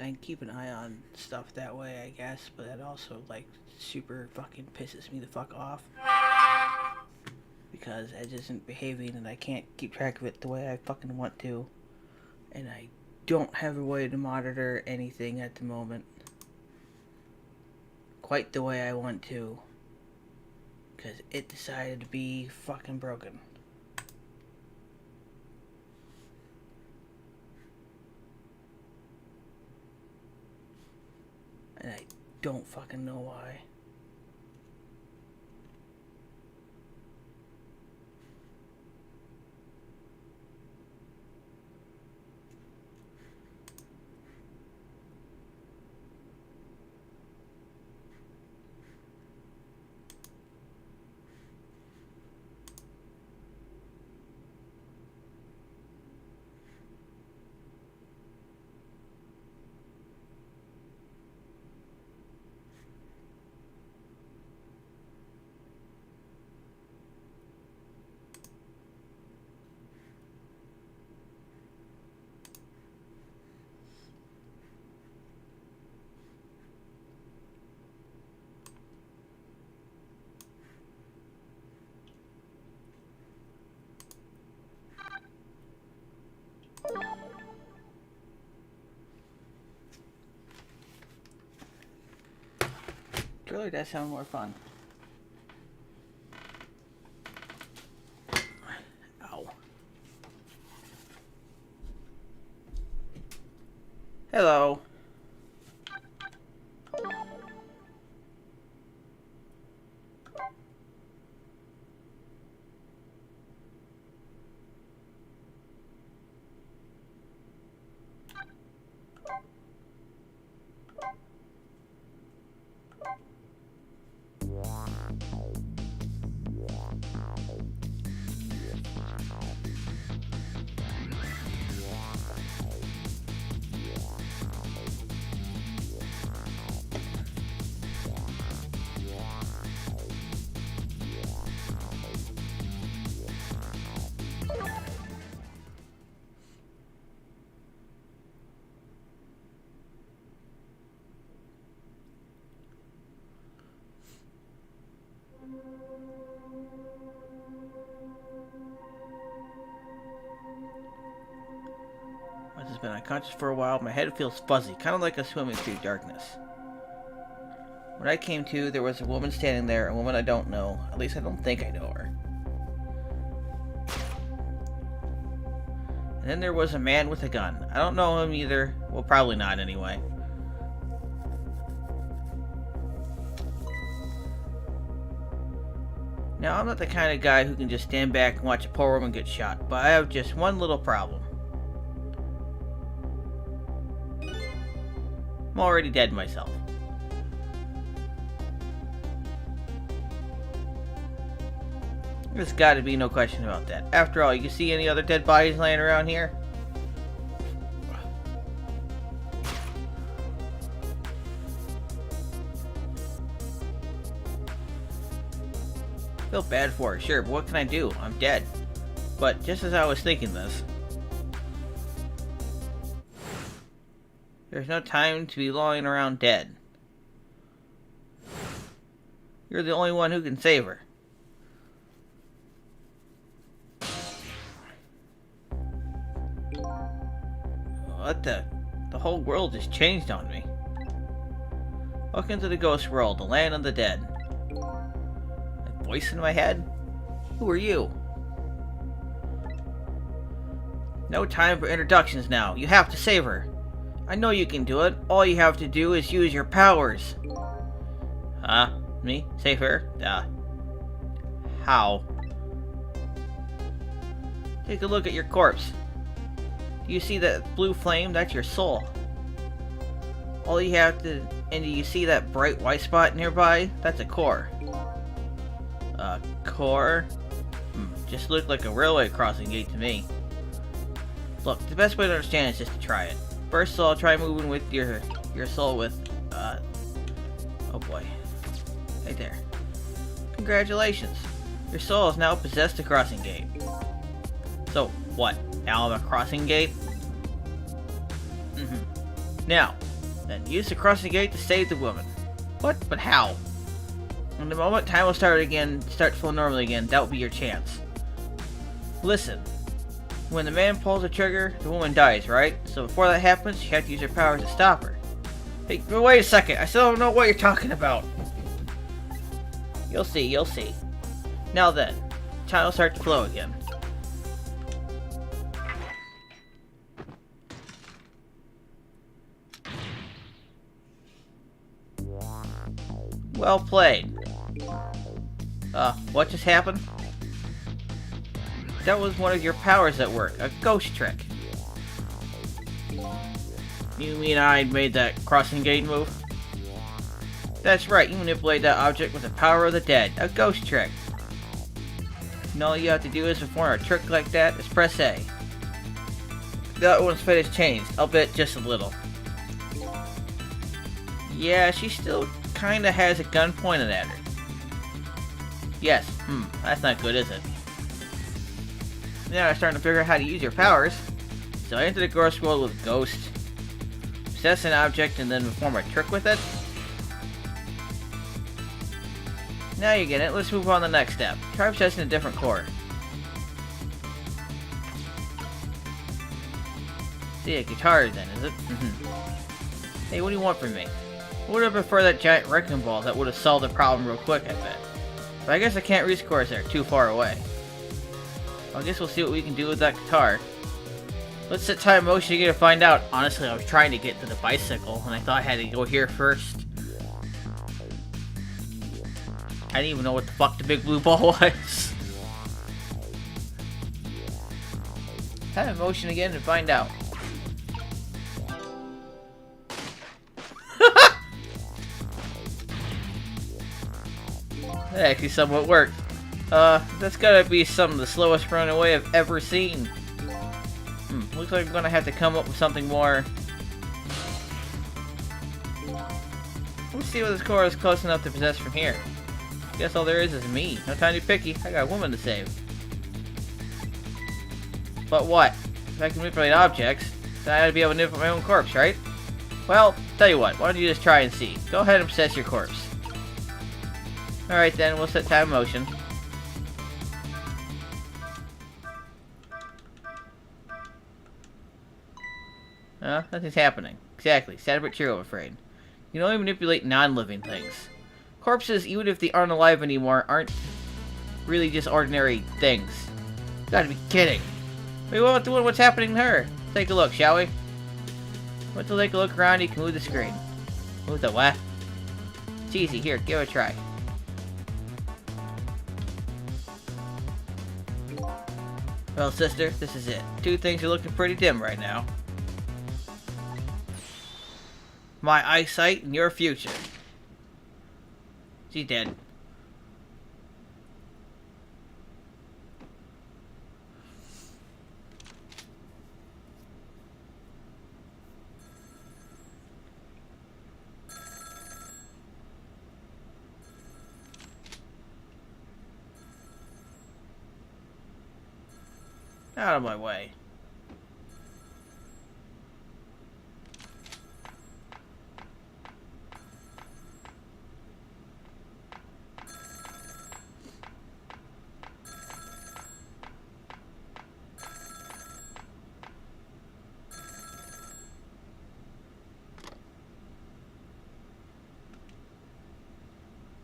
I keep an eye on stuff that way, I guess, but that also, like, super fucking pisses me the fuck off. Because it isn't behaving and I can't keep track of it the way I fucking want to. And I don't have a way to monitor anything at the moment quite the way I want to. Because it decided to be fucking broken. And I don't fucking know why. Really does sound more fun. Ow. Hello. I've just been unconscious for a while. My head feels fuzzy, kind of like I'm swimming through darkness. When I came to, there was a woman standing there, a woman I don't know. At least I don't think I know her. And then there was a man with a gun. I don't know him either. Well, probably not anyway. Now, I'm not the kind of guy who can just stand back and watch a poor woman get shot, but I have just one little problem. I'm already dead myself. There's gotta be no question about that. After all, you can see any other dead bodies laying around here? Feel bad for her, sure, but what can I do? I'm dead. But just as I was thinking this, there's no time to be lying around dead. You're the only one who can save her. What the? The whole world just changed on me. Welcome to the ghost world, the land of the dead. A voice in my head? Who are you? No time for introductions now. You have to save her. I know you can do it. All you have to do is use your powers. Huh? Me? Save her? How? Take a look at your corpse. Do you see that blue flame? That's your soul. All you have to... And do you see that bright white spot nearby? That's a core. A core? Just looked like a railway crossing gate to me. Look, the best way to understand is just to try it. First of all, try moving with your soul with, oh boy. Right there. Congratulations. Your soul has now possessed the crossing gate. So, what? Now I'm a crossing gate? Now, Then use the crossing gate to save the woman. What? But how? And the moment time will start to flow normally again, that will be your chance. Listen. When the man pulls the trigger, the woman dies, right? So before that happens, you have to use your powers to stop her. Hey, but wait a second, I still don't know what you're talking about. You'll see, you'll see. Now then, time will start to flow again. Well played. What just happened? That was one of your powers at work, a ghost trick. You mean I made that crossing gate move? That's right, you manipulate that object with the power of the dead, a ghost trick. And all you have to do is perform a trick like that is press A. That one's fate has changed, albeit just a little. Yeah, she still kinda has a gun pointed at her. Yes, that's not good, is it? Now I'm starting to figure out how to use your powers. So I enter the ghost world with Ghost, possess an object, and then perform a trick with it. Now you get it. Let's move on to the next step. Try possessing a different core. See, a guitar then, is it? Hey, what do you want from me? I would have preferred that giant wrecking ball that would have solved the problem real quick, I bet. But I guess I can't reach cores there, too far away. I guess we'll see what we can do with that guitar. Let's set time motion again to find out. Honestly, I was trying to get to the bicycle, and I thought I had to go here first. I didn't even know what the fuck the big blue ball was. Time motion again to find out. That actually somewhat worked. That's gotta be some of the slowest running away I've ever seen. Looks like I'm gonna have to come up with something more. Let's see what this core is close enough to possess from here. Guess all there is me. No time to be picky. I got a woman to save. But what? If I can manipulate objects, then I ought to be able to manipulate my own corpse, right? Well, tell you what. Why don't you just try and see? Go ahead and possess your corpse. Alright then, we'll set time motion. Nothing's happening. Exactly. Sad but true, I'm afraid. You can only manipulate non-living things. Corpses, even if they aren't alive anymore, aren't really just ordinary things. You gotta be kidding. Wait, what's happening to her? Take a look, shall we? Once you take a look around, you can move the screen. Move the what? It's easy. Here, give it a try. Well, sister, this is it. Two things are looking pretty dim right now. My eyesight and your future. She's dead. Out of my way.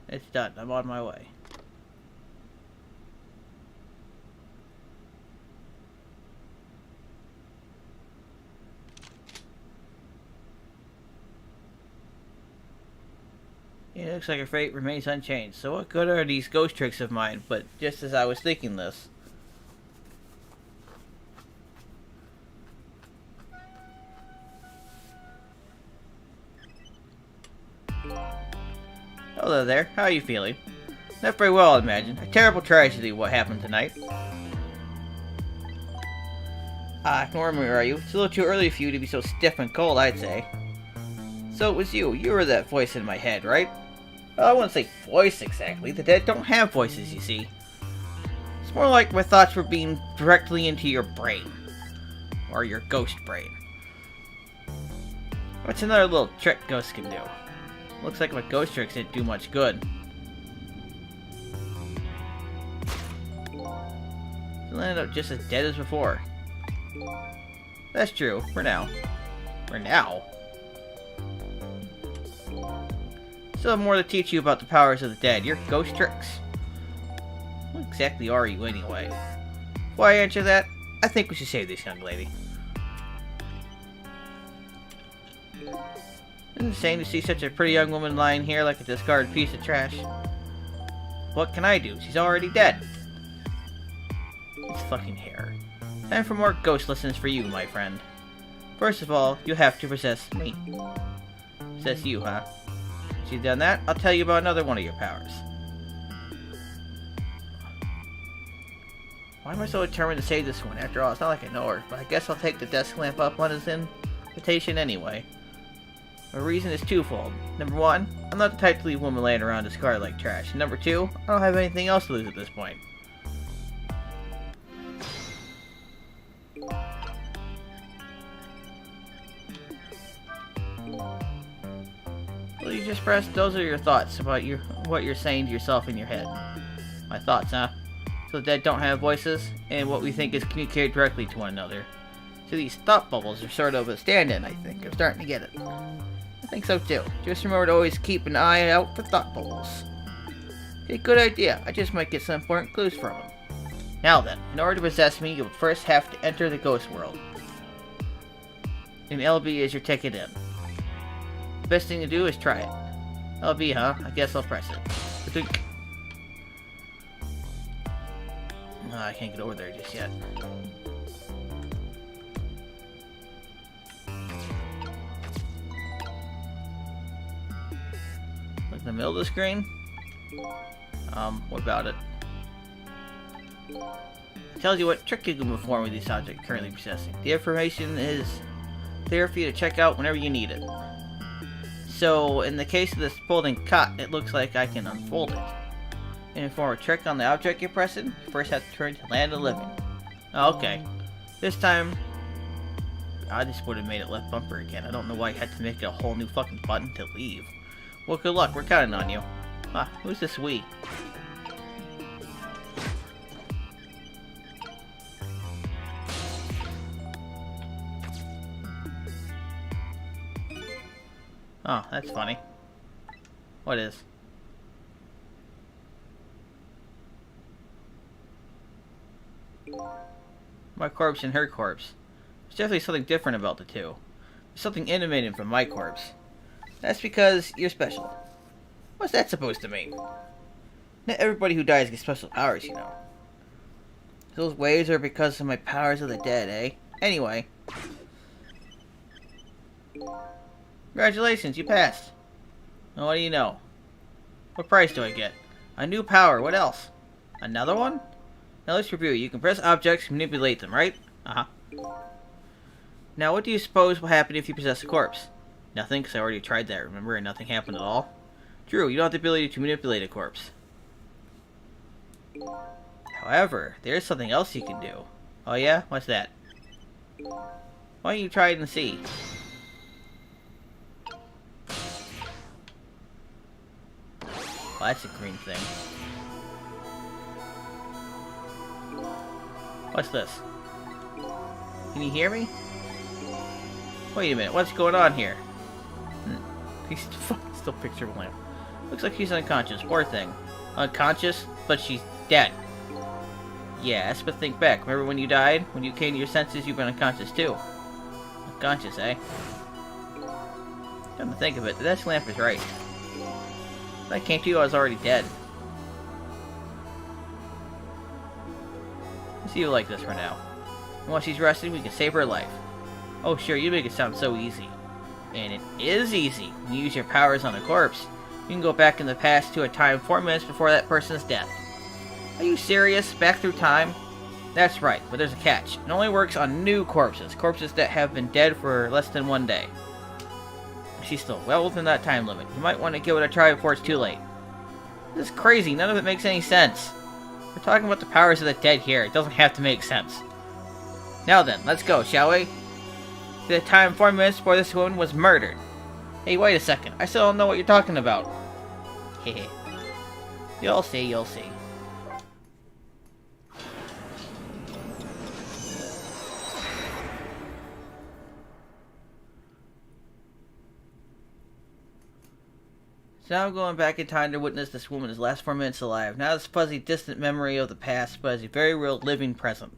It's done. I'm on my way. It looks like her fate remains unchanged. So what good are these ghost tricks of mine? But just as I was thinking this. Hello there, how are you feeling? Not very well, I imagine. A terrible tragedy what happened tonight. Ignore me, are you? It's a little too early for you to be so stiff and cold, I'd say. So it was you. You were that voice in my head, right? Well, I wouldn't say voice exactly. The dead don't have voices, you see. It's more like my thoughts were beamed directly into your brain. Or your ghost brain. What's another little trick ghosts can do? Looks like my ghost tricks didn't do much good. He'll end up just as dead as before. That's true, for now. For now? Still have more to teach you about the powers of the dead. Your ghost tricks? What exactly are you anyway? Before I answer that, I think we should save this young lady. Isn't it insane to see such a pretty young woman lying here like a discarded piece of trash? What can I do? She's already dead. It's fucking hair. Time for more ghost lessons for you, my friend. First of all, you have to possess me. Possess you, huh? Once you've done that, I'll tell you about another one of your powers. Why am I so determined to save this one? After all, it's not like I know her, but I guess I'll take the desk lamp up on his invitation anyway. My reason is twofold. Number one, I'm not the type to leave women laying around discarded like trash. And number two, I don't have anything else to lose at this point. Well, you just pressed. Those are your thoughts about what you're saying to yourself in your head. My thoughts, huh? So the dead don't have voices, and what we think is communicated directly to one another. So these thought bubbles are sort of a stand-in, I think. I'm starting to get it. I think so too. Just remember to always keep an eye out for thought bubbles. Okay, good idea. I just might get some important clues from them. Now then, in order to possess me, you would first have to enter the ghost world. And LB is your ticket in. The best thing to do is try it. LB, huh? I guess I'll press it. No, I can't get over there just yet. Look in the middle of the screen. What about it? It tells you what trick you can perform with these objects currently possessing. The information is there for you to check out whenever you need it. So, in the case of this folding cot, it looks like I can unfold it. And perform a trick on the object you're pressing, you first have to turn to land of living. Oh, okay. This time, I just would have made it left bumper again. I don't know why I had to make it a whole new fucking button to leave. Well, good luck. We're counting on you. Ah, who's this we? Oh, that's funny. What is? My corpse and her corpse. There's definitely something different about the two. There's something animated from my corpse. That's because you're special. What's that supposed to mean? Not everybody who dies gets special powers, you know. Those waves are because of my powers of the dead, eh? Anyway. Congratulations, you passed. Now what do you know? What prize do I get? A new power, what else? Another one? Now let's review. You can press objects and manipulate them, right? Uh-huh. Now what do you suppose will happen if you possess a corpse? Nothing, because I already tried that, remember? And nothing happened at all. True, you don't have the ability to manipulate a corpse. However, there's something else you can do. Oh yeah? What's that? Why don't you try it and see? Oh, that's a green thing. What's this? Can you hear me? Wait a minute, what's going on here? He's still picture lamp. Looks like she's unconscious, poor thing. Unconscious, but she's dead. Yes, but think back. Remember when you died? When you came to your senses, you've been unconscious too. Unconscious, eh? Come to think of it, the desk lamp is right. When I came to you, I was already dead. Let's see you like this for now. And while she's resting, we can save her life. Oh sure, you make it sound so easy. And it is easy. When you use your powers on a corpse, you can go back in the past to a time 4 minutes before that person's death. Are you serious? Back through time? That's right, but there's a catch. It only works on new corpses. Corpses that have been dead for less than 1 day. She's still well within that time limit. You might want to give it a try before it's too late. This is crazy. None of it makes any sense. We're talking about the powers of the dead here. It doesn't have to make sense. Now then, let's go, shall we? The time 4 minutes before this woman was murdered. Hey, wait a second. I still don't know what you're talking about. Hehe. You'll see, you'll see. So now I'm going back in time to witness this woman's last 4 minutes alive. Not this fuzzy, distant memory of the past, but as a very real, living present.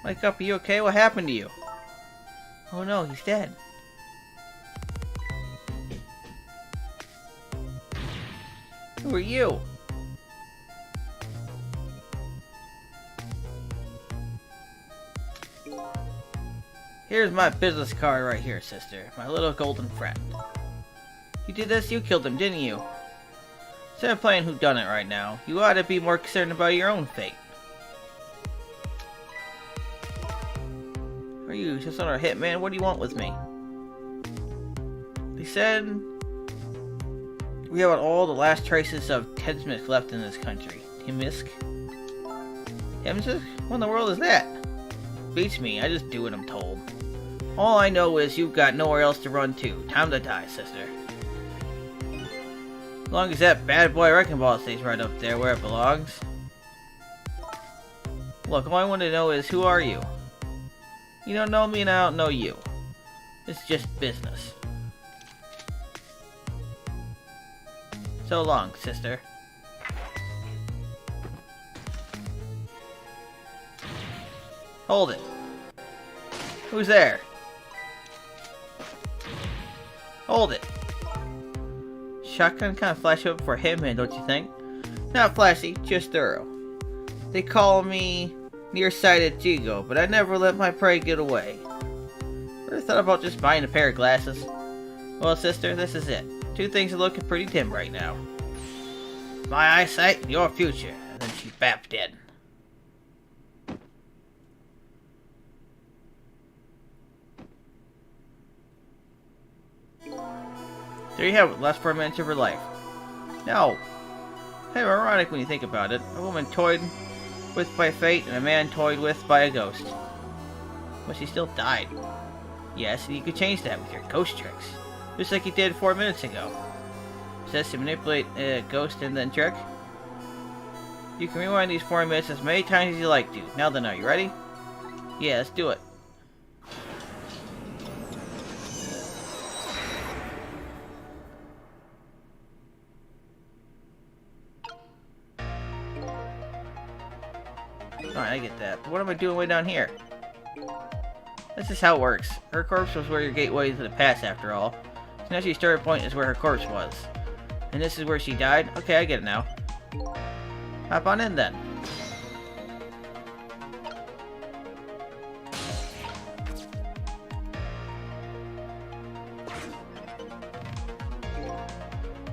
Wake up, are you okay? What happened to you? Oh no, he's dead. Who are you? Here's my business card right here, sister. My little golden friend. You did this? You killed him, didn't you? Instead of playing whodunit right now, you ought to be more concerned about your own fate. Are you just another hitman? What do you want with me? They said we have all the last traces of Temsmisk left in this country. Temsmisk? Temsmisk? What in the world is that? Beats me. I just do what I'm told. All I know is you've got nowhere else to run to. Time to die, sister. As long as that bad boy wrecking ball stays right up there where it belongs. Look, all I want to know is, who are you? You don't know me and I don't know you. It's just business. So long, sister. Hold it. Who's there? Hold it. Shotgun kind of flashy up for Hitman, don't you think? Not flashy, just thorough. They call me nearsighted Jigo, but I never let my prey get away. Ever thought about just buying a pair of glasses? Well, sister, this is it. Two things are looking pretty dim right now. My eyesight and your future. And then she bapped dead. There you have it, last 4 minutes of her life. Now, kind of ironic when you think about it. A woman toyed with by fate and a man toyed with by a ghost. But she still died. Yes, and you could change that with your ghost tricks. Just like you did 4 minutes ago. Says to manipulate a ghost and then trick. You can rewind these 4 minutes as many times as you like to. Now then, are you ready? Yeah, let's do it. Alright, I get that. But what am I doing way down here? This is how it works. Her corpse was where your gateway to the past, after all. So now she started point is where her corpse was. And this is where she died? Okay, I get it now. Hop on in then.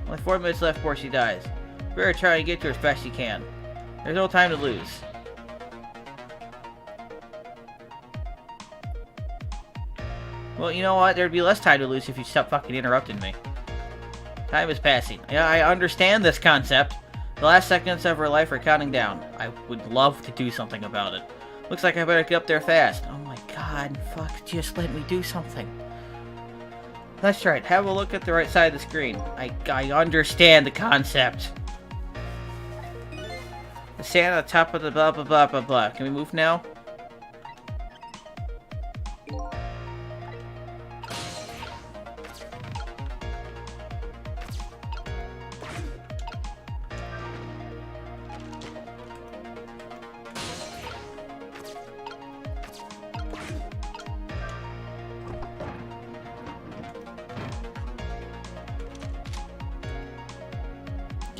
Only 4 minutes left before she dies. Better try and get to her as fast as you can. There's no time to lose. Well, you know what? There'd be less time to lose if you stopped fucking interrupting me. Time is passing. Yeah, I understand this concept. The last seconds of her life are counting down. I would love to do something about it. Looks like I better get up there fast. Oh my god, fuck, just let me do something. That's right, have a look at the right side of the screen. I understand the concept. The sand on the top of the blah blah blah blah blah. Can we move now?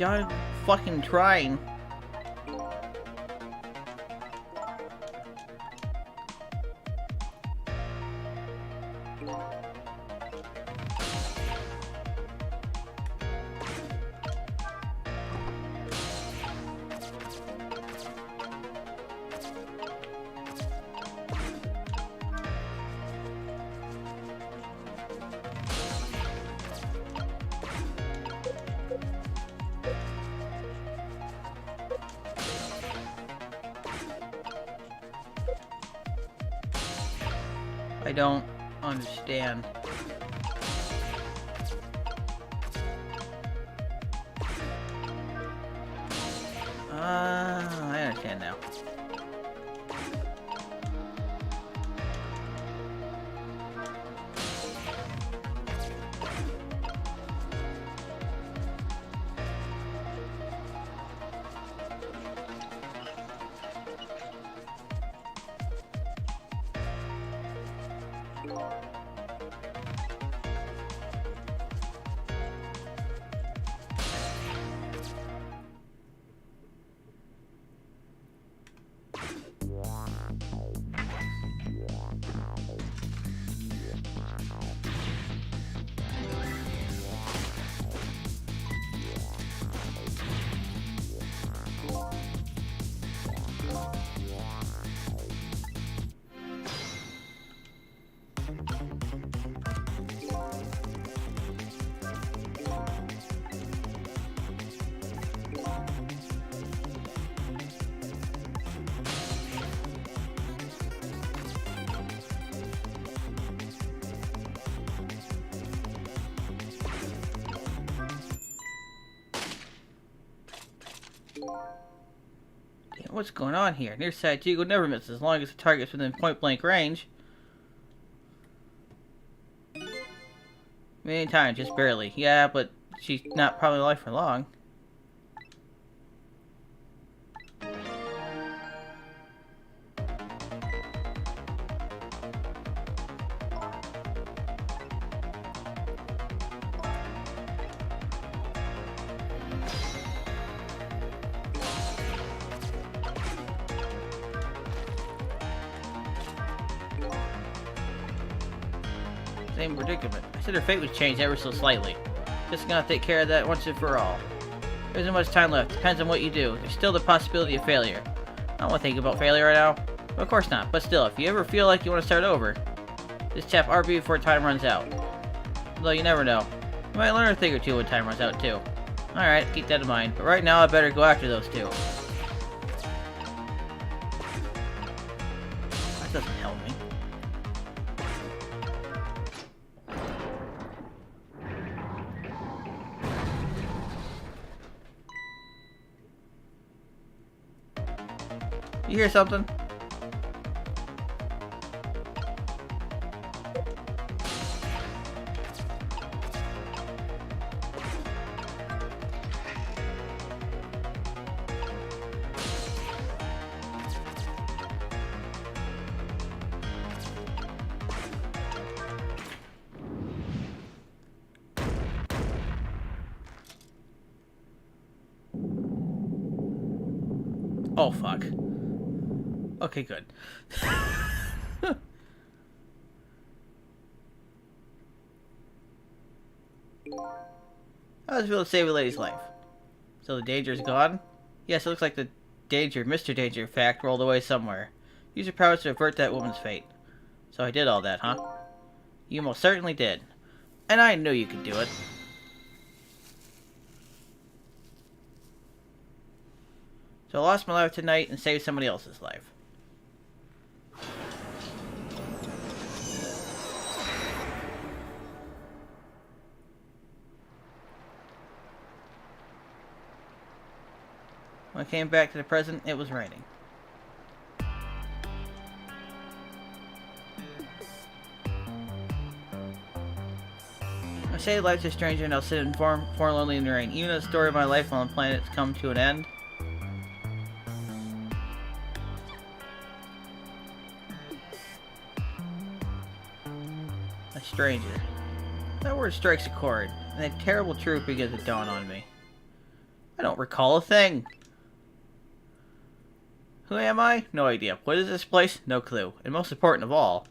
I'm fucking trying. I don't understand. I understand now. Damn, what's going on here? Nearsighted eagle never misses as long as the target's within point-blank range. Many times, just barely. Yeah, but she's not probably alive for long. Same predicament. I said her fate was changed ever so slightly. Just gonna take care of that once and for all. There isn't much time left. Depends on what you do. There's still the possibility of failure. I don't want to think about failure right now. Of course not. But still, if you ever feel like you want to start over, just tap RB before time runs out. Though you never know. You might learn a thing or two when time runs out too. Alright, keep that in mind. But right now, I better go after those two. That doesn't help me. You hear something? Oh, fuck. Okay, good. How does it feel to save a lady's life? So the danger is gone? Yes, it looks like the danger, Mr. Danger, in fact, rolled away somewhere. Use your powers to avert that woman's fate. So I did all that, huh? You most certainly did. And I knew you could do it. So I lost my life tonight and saved somebody else's life. When I came back to the present, it was raining. I saved life to a stranger and I'll sit and forlornly in the rain. Even the story of my life on the planet's come to an end. A stranger. That word strikes a chord, and that terrible truth begins to dawn on me. I don't recall a thing. Who am I? No idea. What is this place? No clue. And most important of all,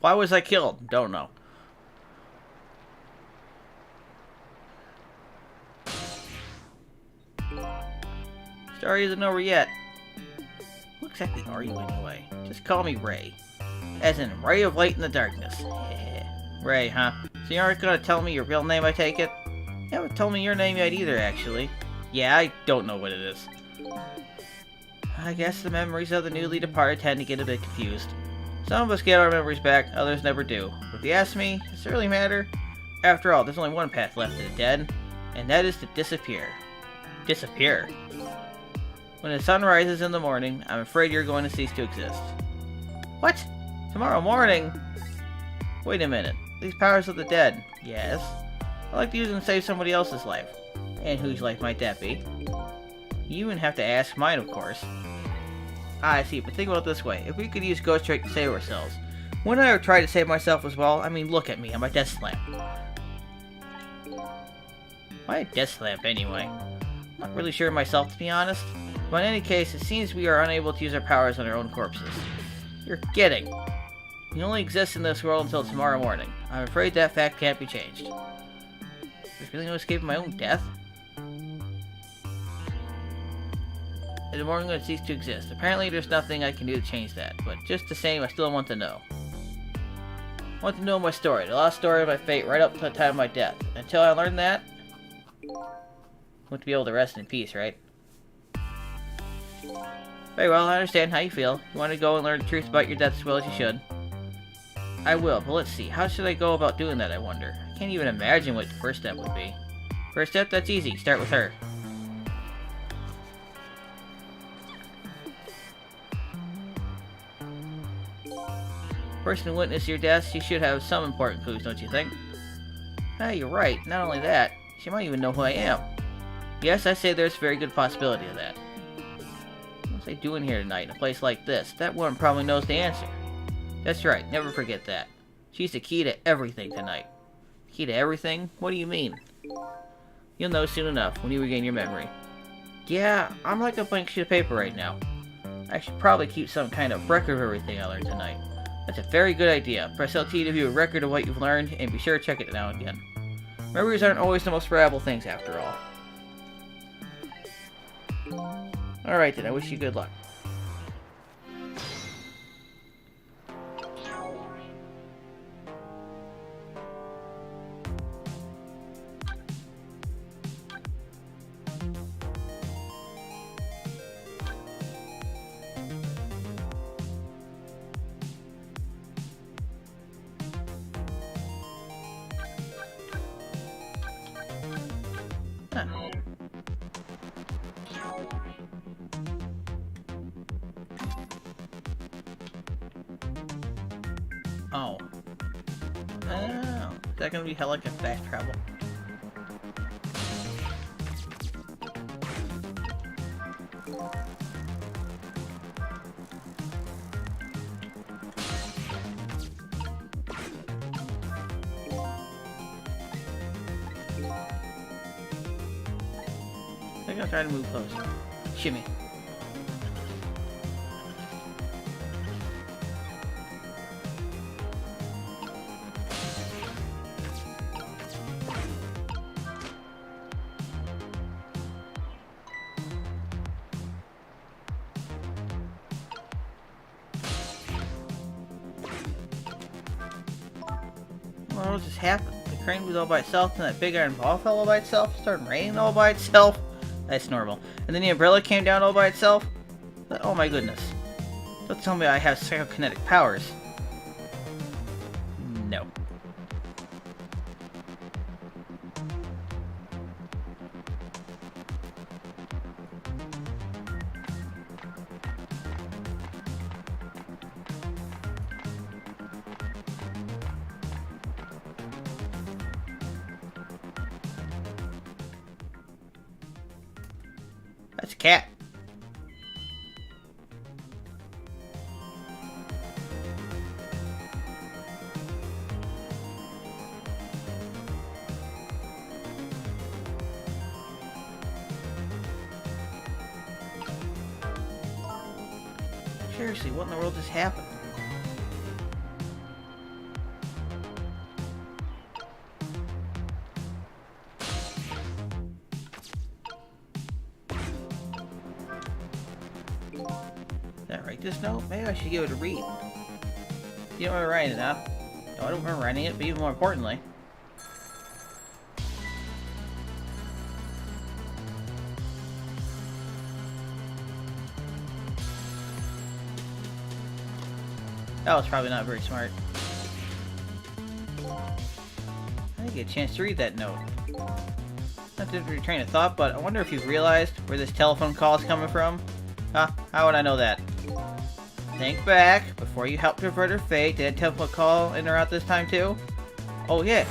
why was I killed? Don't know. Story isn't over yet. Who exactly are you anyway? Just call me Ray. As in, ray of light in the darkness. Ray, huh? So you aren't gonna tell me your real name, I take it? You haven't told me your name yet either, actually. Yeah, I don't know what it is. I guess the memories of the newly departed tend to get a bit confused. Some of us get our memories back, others never do. But if you ask me, does it really matter? After all, there's only one path left to the dead, and that is to disappear. Disappear? When the sun rises in the morning, I'm afraid you're going to cease to exist. What? Tomorrow morning? Wait a minute. These powers of the dead. Yes. I'd like to use them to save somebody else's life. And whose life might that be? You even have to ask mine, of course. I see, but think about it this way. If we could use Ghost Trick to save ourselves, wouldn't I have tried to save myself as well? I mean, look at me. I'm a death lamp. Why a death lamp, anyway? I'm not really sure myself, to be honest. But in any case, it seems we are unable to use our powers on our own corpses. You're kidding. We only exist in this world until tomorrow morning. I'm afraid that fact can't be changed. There's really no escaping my own death? In the morning, I'm going to cease to exist. Apparently, there's nothing I can do to change that. But just the same, I still want to know. I want to know my story. The lost story of my fate right up to the time of my death. Until I learn that, I want to be able to rest in peace, right? Very well, I understand how you feel. You want to go and learn the truth about your death as well as you should. I will, but let's see. How should I go about doing that, I wonder? I can't even imagine what the first step would be. First step? That's easy. Start with her. Person who witnessed your death, she should have some important clues, don't you think? Ah, you're right. Not only that, she might even know who I am. Yes, I say there's a very good possibility of that. What's I doing here tonight in a place like this? That woman probably knows the answer. That's right, never forget that. She's the key to everything tonight. Key to everything? What do you mean? You'll know soon enough when you regain your memory. Yeah, I'm like a blank sheet of paper right now. I should probably keep some kind of record of everything I learned tonight. That's a very good idea. Press LT to view a record of what you've learned, and be sure to check it now and again. Memories aren't always the most reliable things after all. Alright then, I wish you good luck. Huh. Oh. Oh. Is that gonna be hell like a fast travel? I think I'll try to move closer. Shimmy. Well, what just happened? The crane was all by itself, and that big iron ball fell all by itself, started raining all by itself. That's normal. And then the umbrella came down all by itself? Oh my goodness. Don't tell me I have psychokinetic powers. No. That's a cat. Seriously, what in the world just happened? Write this note? Maybe I should give it a read. You don't remember writing it, huh? No, I don't remember writing it, but even more importantly... That was probably not very smart. I didn't get a chance to read that note. Not to retrain a thought, but I wonder if you've realized where this telephone call is coming from? Huh? How would I know that? Think back, before you helped avert her fate, did a telephone call in or out this time too? Oh yeah.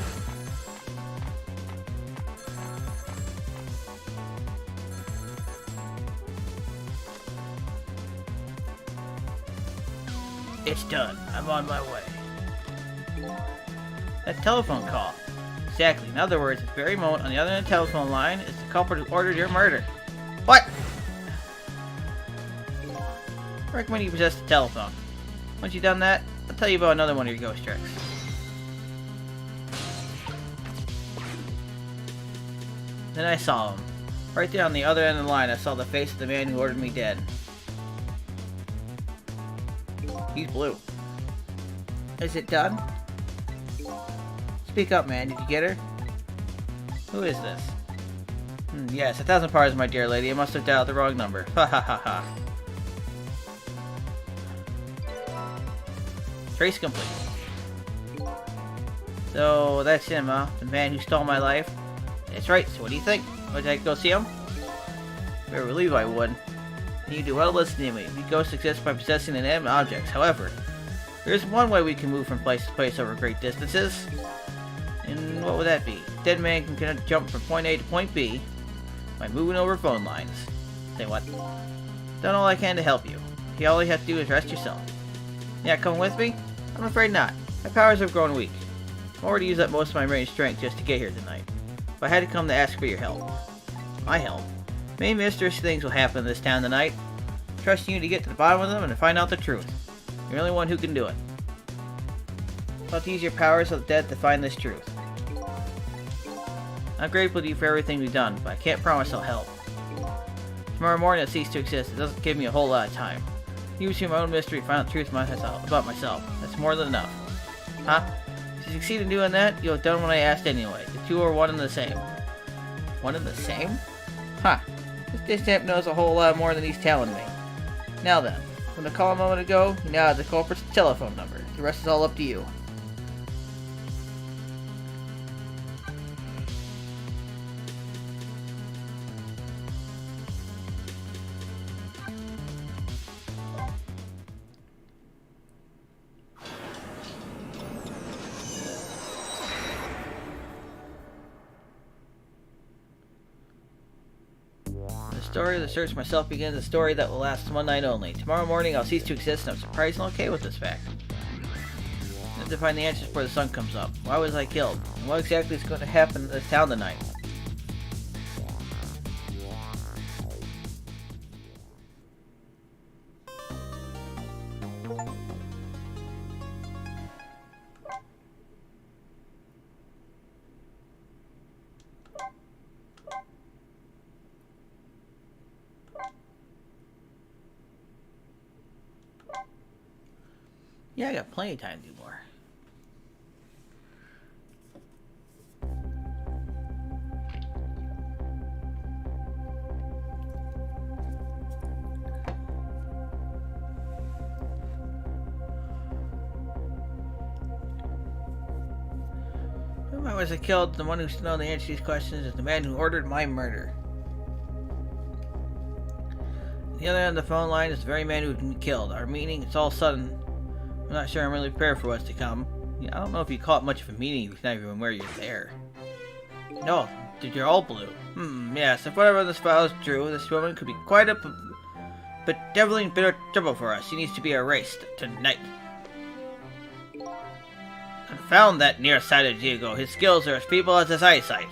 It's done. I'm on my way. That telephone call. Exactly. In other words, at the very moment on the other end of the telephone line is the culprit who ordered your murder. What? I recommend you possess the telephone. Once you've done that, I'll tell you about another one of your ghost tricks. Then I saw him. Right there on the other end of the line, I saw the face of the man who ordered me dead. He's blue. Is it done? Speak up, man. Did you get her? Who is this? Yes, 1,000 pardons, my dear lady. I must have dialed the wrong number. Ha ha ha ha. Trace complete. So, that's him, huh? The man who stole my life? That's right. So what do you think? Would I go see him? Better believe I would. You do well to listen to me. We ghosts exist by possessing inanimate objects. However, there's one way we can move from place to place over great distances. And what would that be? Dead man can jump from point A to point B by moving over phone lines. Say what? Done all I can to help you. All you have to do is rest yourself. Yeah, coming with me? I'm afraid not. My powers have grown weak. I'm already used up most of my range strength just to get here tonight. But I had to come to ask for your help. My help? Many mysterious things will happen in this town tonight. I'm trusting you to get to the bottom of them and to find out the truth. You're the only one who can do it. I'll have to use your powers of the dead to find this truth. I'm grateful to you for everything you've done, but I can't promise I'll help. Tomorrow morning I'll cease to exist. It doesn't give me a whole lot of time. Using my own mystery to find out the truth about myself. That's more than enough. Huh? If you succeed in doing that, you'll have done what I asked anyway. The two are one and the same. One and the same? Huh. This champ knows a whole lot more than he's telling me. Now then, from the call a moment ago, you now have the culprit's telephone number. The rest is all up to you. The story of the search myself begins a story that will last one night only. Tomorrow morning I'll cease to exist, and I'm surprised and okay with this fact. I have to find the answers before the sun comes up. Why was I killed? And what exactly is going to happen in this town tonight? Yeah, I got plenty of time to do more. Why was I killed? The one who's to know the answer to these questions is the man who ordered my murder. The other end of the phone line is the very man who been killed. Our meeting, it's all sudden. I'm not sure I'm really prepared for what's to come. I don't know if you call it much of a meeting if you're not even where you're there. No, dude, you're all blue. Yes, if whatever this file is true, this woman could be quite a but definitely in bitter trouble for us. She needs to be erased tonight. Confound that nearsighted Diego. His skills are as feeble as his eyesight.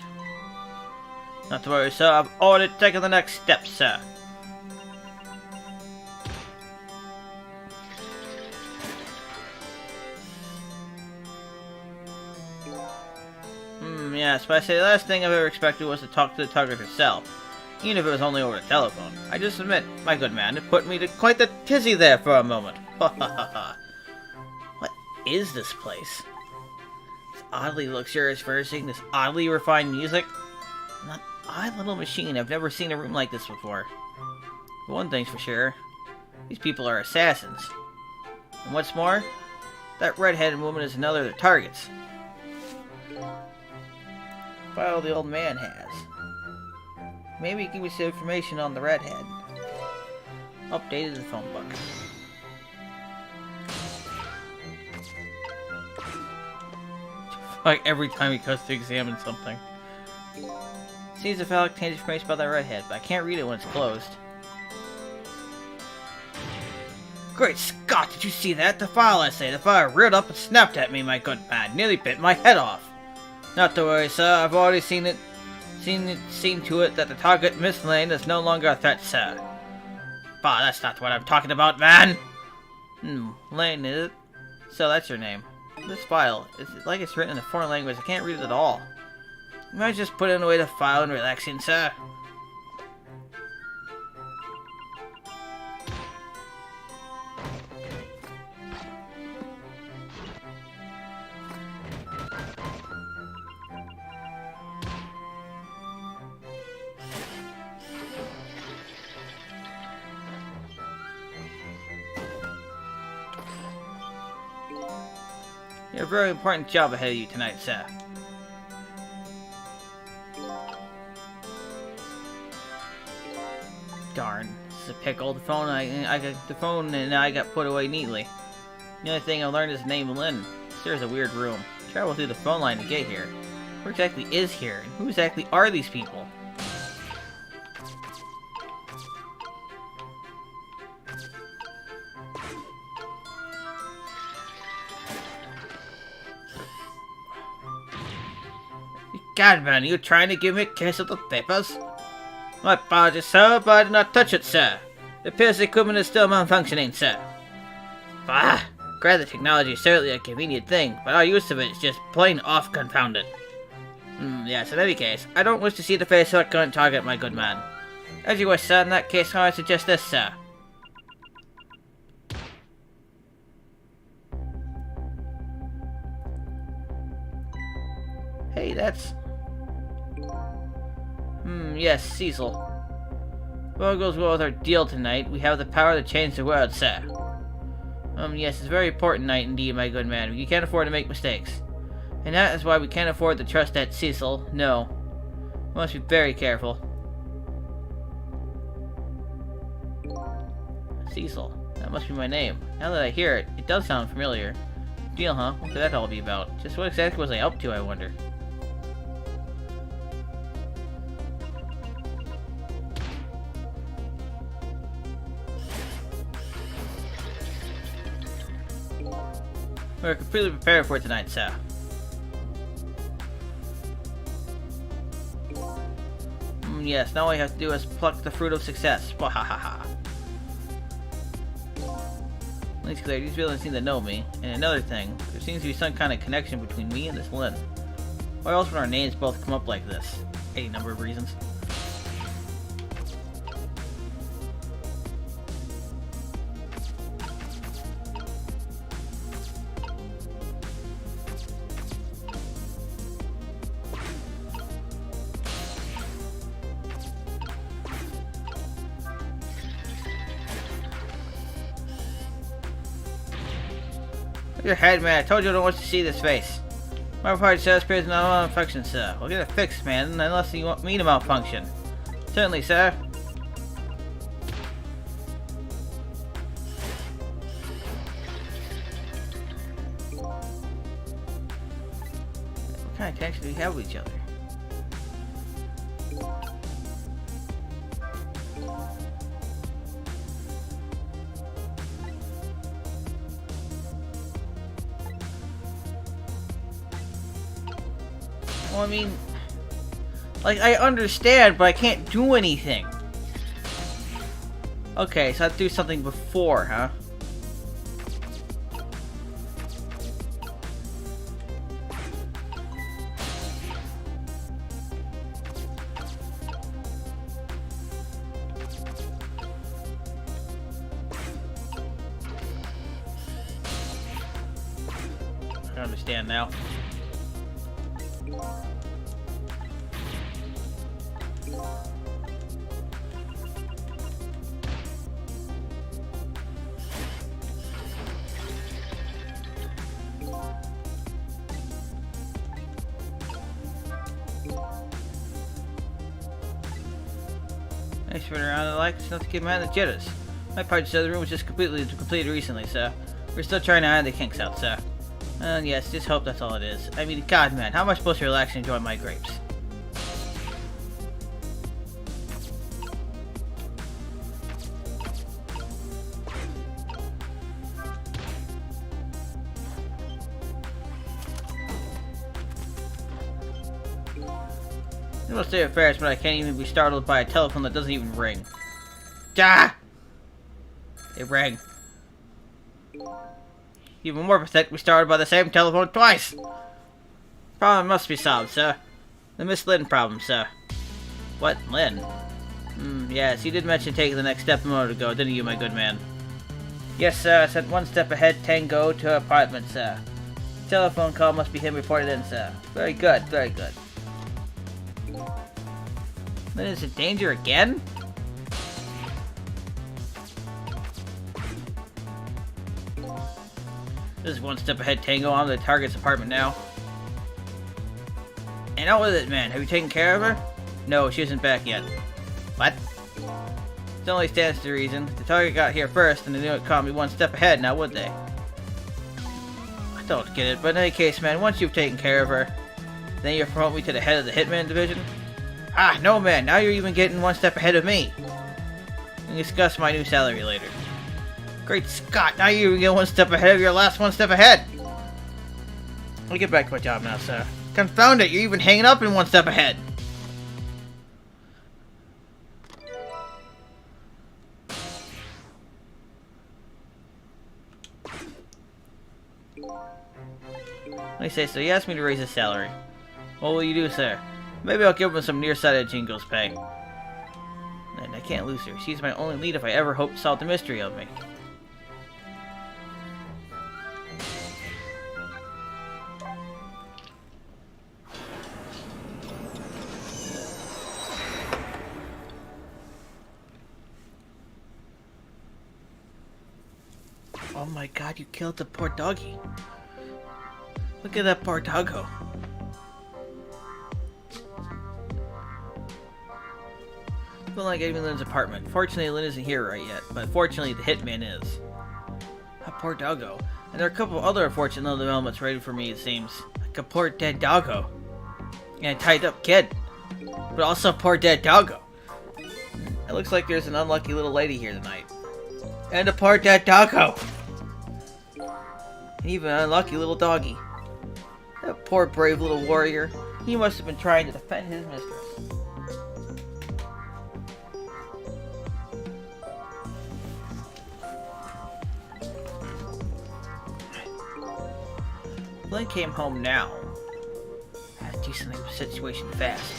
Not to worry, sir. I've already taken the next step, sir. Yes, but I say the last thing I've ever expected was to talk to the target herself, even if it was only over the telephone. I just admit, my good man, it put me to quite the tizzy there for a moment. Ha ha ha ha. What is this place? This oddly luxurious furnishing, this oddly refined music. An odd little machine. I've never seen a room like this before. One thing's for sure, these people are assassins. And what's more, That red-headed woman is another of the targets. File the old man has. Maybe give me some information on the redhead. Updated the phone book. Like every time he goes to examine something. Seems the file contains information about that redhead, but I can't read it when it's closed. Great Scott, did you see that? The file essay. The file reared up and snapped at me, my good man. Nearly bit my head off. Not to worry, sir. I've already seen to it that the target, Miss Lane, is no longer a threat, sir. Bah, that's not what I'm talking about, man! Lane, is it? So that's your name. This file, it's like it's written in a foreign language. I can't read it at all. You might just put away the file and relaxing, sir. You have a very important job ahead of you tonight, sir. Darn, this is a pickle. The phone and I got put away neatly. The only thing I learned is the name Lynn. There's a weird room. Travel through the phone line to get here. Where exactly is here, and who exactly are these people? God, man, are you trying to give me a case of the papers? My apologies, sir, but I did not touch it, sir. It appears the equipment is still malfunctioning, sir. Bah! Granted, the technology is certainly a convenient thing, but our use of it is just plain off confounded. Yes, in any case, I don't wish to see the face of a current target, my good man. As you wish, sir, in that case, I suggest this, sir. Hey, that's... yes, Cecil. If all goes well with our deal tonight, we have the power to change the world, sir. Yes, it's a very important night indeed, my good man. We can't afford to make mistakes. And that is why we can't afford to trust that Cecil. No. We must be very careful. Cecil. That must be my name. Now that I hear it, it does sound familiar. Deal, huh? What could that all be about? Just what exactly was I up to, I wonder? We're completely prepared for it tonight, sir. Yes, now all you have to do is pluck the fruit of success. Wahahaha. It's clear, these villains seem to know me. And another thing, there seems to be some kind of connection between me and this Lynn. Why else would our names both come up like this? Any number of reasons. Your head, man. I told you I don't want to see this face. My part says appears not a malfunction, sir. We'll get it fixed, man, unless you want me to malfunction. Certainly, sir. What kind of connection do we have with each other? Well, I mean, like, I understand, but I can't do anything. Okay, so I have to do something before, huh? I understand now. I spin around and like, it's not to give man the jitters. My part of the room was just completed recently, sir. We're still trying to iron the kinks out, sir. And yes, just hope that's all it is. I mean, God, man, how am I supposed to relax and enjoy my grapes? I must say it fast, but I can't even be startled by a telephone that doesn't even ring. Ah! It rang. Even more pathetic, we started by the same telephone twice! Problem must be solved, sir. The Miss Lynn problem, sir. What, Lynn? Yes, you did mention taking the next step a moment ago, didn't you, my good man? Yes, sir, I sent one step ahead, Tango, to her apartment, sir. Telephone call must be him reported in, sir. Very good, very good. Lynn is in danger again? This is one step ahead, Tango. I'm at the target's apartment now. And out with it, man. Have you taken care of her? No, she isn't back yet. What? It only stands to reason. The target got here first, and they knew it caught me one step ahead, now would they? I don't get it, but in any case, man, once you've taken care of her, then you promote me to the head of the Hitman division? Ah, no, man. Now you're even getting one step ahead of me. We can discuss my new salary later. Great Scott, now you get one step ahead of your last one step ahead! Let me get back to my job now, sir. Confound it, you're even hanging up in one step ahead! Let me say so, he asked me to raise his salary. What will you do, sir? Maybe I'll give him some nearsighted Jingles pay. And I can't lose her. She's my only lead if I ever hope to solve the mystery of me. Oh my god, you killed the poor doggy. Look at that poor doggo. Well, like getting Lynn's apartment. Fortunately, Lynn isn't here right yet, but fortunately, the hitman is. A poor doggo. And there are a couple of other unfortunate little developments ready for me, it seems. Like a poor dead doggo. And a tied up kid. But also a poor dead doggo. It looks like there's an unlucky little lady here tonight. And a poor dead doggo. And even an unlucky little doggy. That poor brave little warrior. He must have been trying to defend his mistress. Lynn came home now. I have to do something with the situation fast.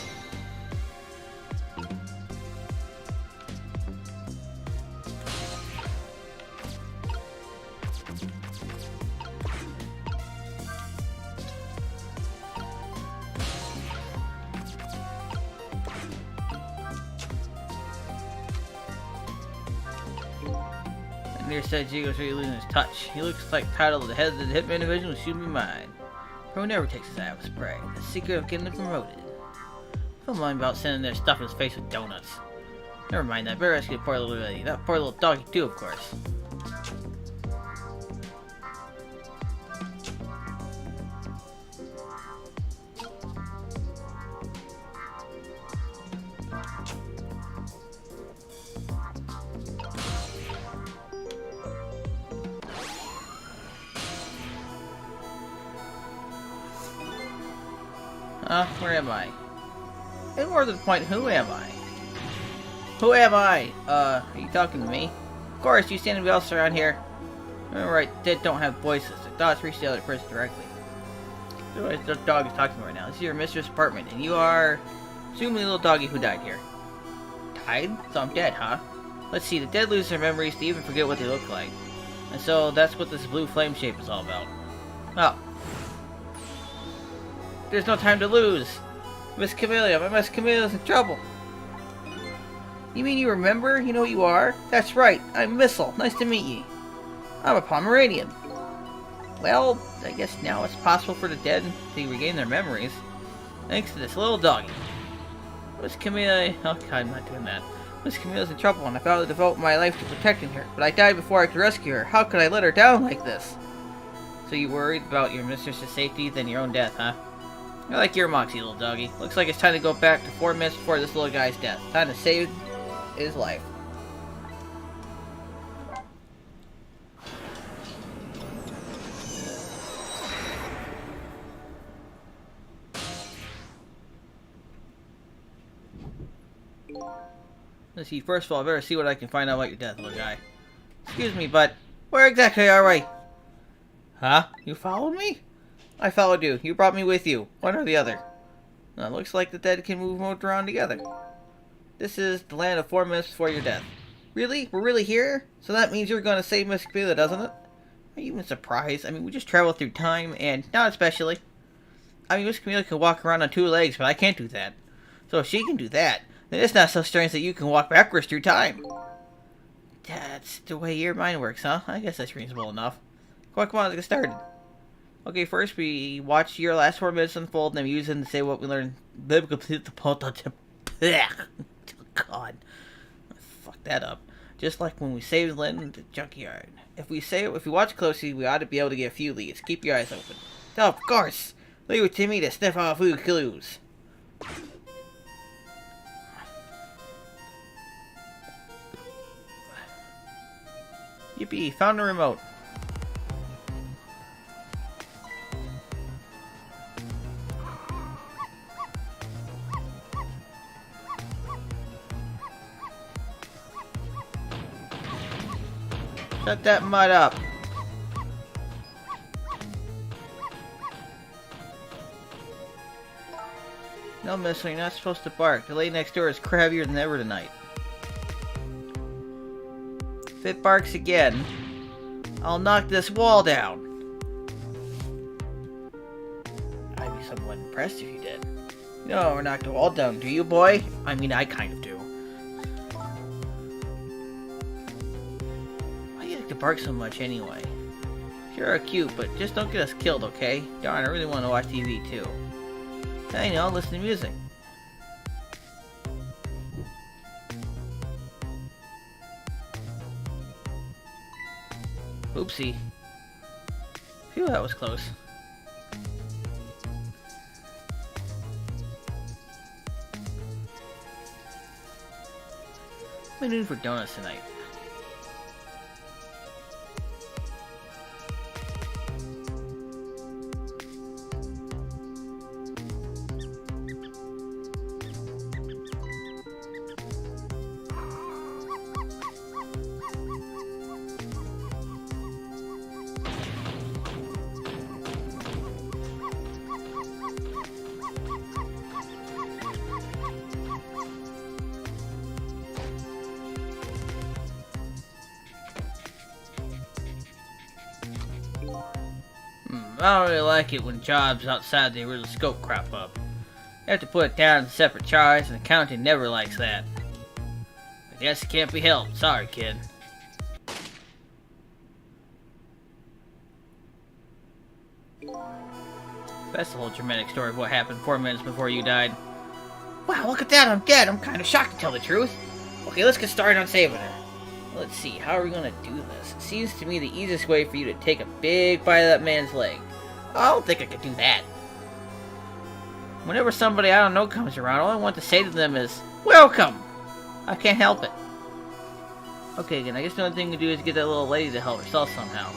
Said Jigo's really losing his touch. He looks like title of the head of the Hitman division will shoot me mine. Pro never takes his eye off his prey. The secret of getting promoted. Don't mind about sending their stuff in his face with donuts. Never mind that. Better rescue the poor little lady. That poor little doggy too, of course. Where am I? And more to the point, who am I? Who am I? Are you talking to me? Of course, you stand anybody else around here. Alright, dead don't have voices. The thoughts reach the other person directly. The dog is talking to me right now. This is your mistress' apartment, and you are... assuming the little doggy who died here. Died? So I'm dead, huh? Let's see, the dead lose their memories to even forget what they look like. And so that's what this blue flame shape is all about. Oh. There's no time to lose. Miss Camellia, my Miss Camelia's in trouble. You mean you remember? You know who you are? That's right, I'm Missile. Nice to meet you. I'm a Pomeranian. Well, I guess now it's possible for the dead to regain their memories. Thanks to this little doggy. Miss Camellia... oh god, I'm not doing that. Miss Camille's in trouble, and I vowed to devote my life to protecting her, but I died before I could rescue her. How could I let her down like this? So you worried about your mistress's safety than your own death, huh? I like your moxie, little doggy. Looks like it's time to go back to 4 minutes before this little guy's death. Time to save his life. Let's see, first of all, I better see what I can find out about your death, little guy. Excuse me, but where exactly are we? Huh? You followed me? I followed you. You brought me with you. One or the other. It looks like the dead can move around together. This is the land of 4 minutes before your death. Really? We're really here? So that means you're going to save Miss Camilla, doesn't it? Are you even surprised? I mean, we just traveled through time, and not especially. I mean, Miss Camilla can walk around on 2 legs, but I can't do that. So if she can do that, then it's not so strange that you can walk backwards through time. That's the way your mind works, huh? I guess that's reasonable enough. Come on, let's get started. Okay, first we watch your last 4 minutes unfold, and then we use them to say what we learned. God. I fucked that up. Just like when we saved Lynn in the junkyard. If we watch closely, we ought to be able to get a few leads. Keep your eyes open. Oh, of course! Leave it to me to sniff off who clues. Yippee, found a remote. Shut that mud up. No, mister, you're not supposed to bark. The lady next door is crabbier than ever tonight. If it barks again, I'll knock this wall down. I'd be somewhat impressed if you did. You don't ever knock the wall down, do you, boy? I mean, I kind of do. Why do you like to bark so much anyway? Sure are cute, but just don't get us killed, okay? Darn, I really want to watch TV too. I know, listen to music. Oopsie. Phew, that was close. I'm in for donuts tonight. I don't really like it when jobs outside the original scope crop up. You have to put it down in separate charts, and accounting never likes that. I guess it can't be helped. Sorry, kid. That's the whole dramatic story of what happened 4 minutes before you died. Wow, look at that, I'm dead. I'm kind of shocked to tell the truth. Okay, let's get started on saving her. Let's see, how are we gonna do this? It seems to me the easiest way for you to take a big bite of that man's leg. I don't think I could do that. Whenever somebody I don't know comes around, all I want to say to them is, welcome! I can't help it. Okay, again, I guess the only thing to do is get that little lady to help herself somehow.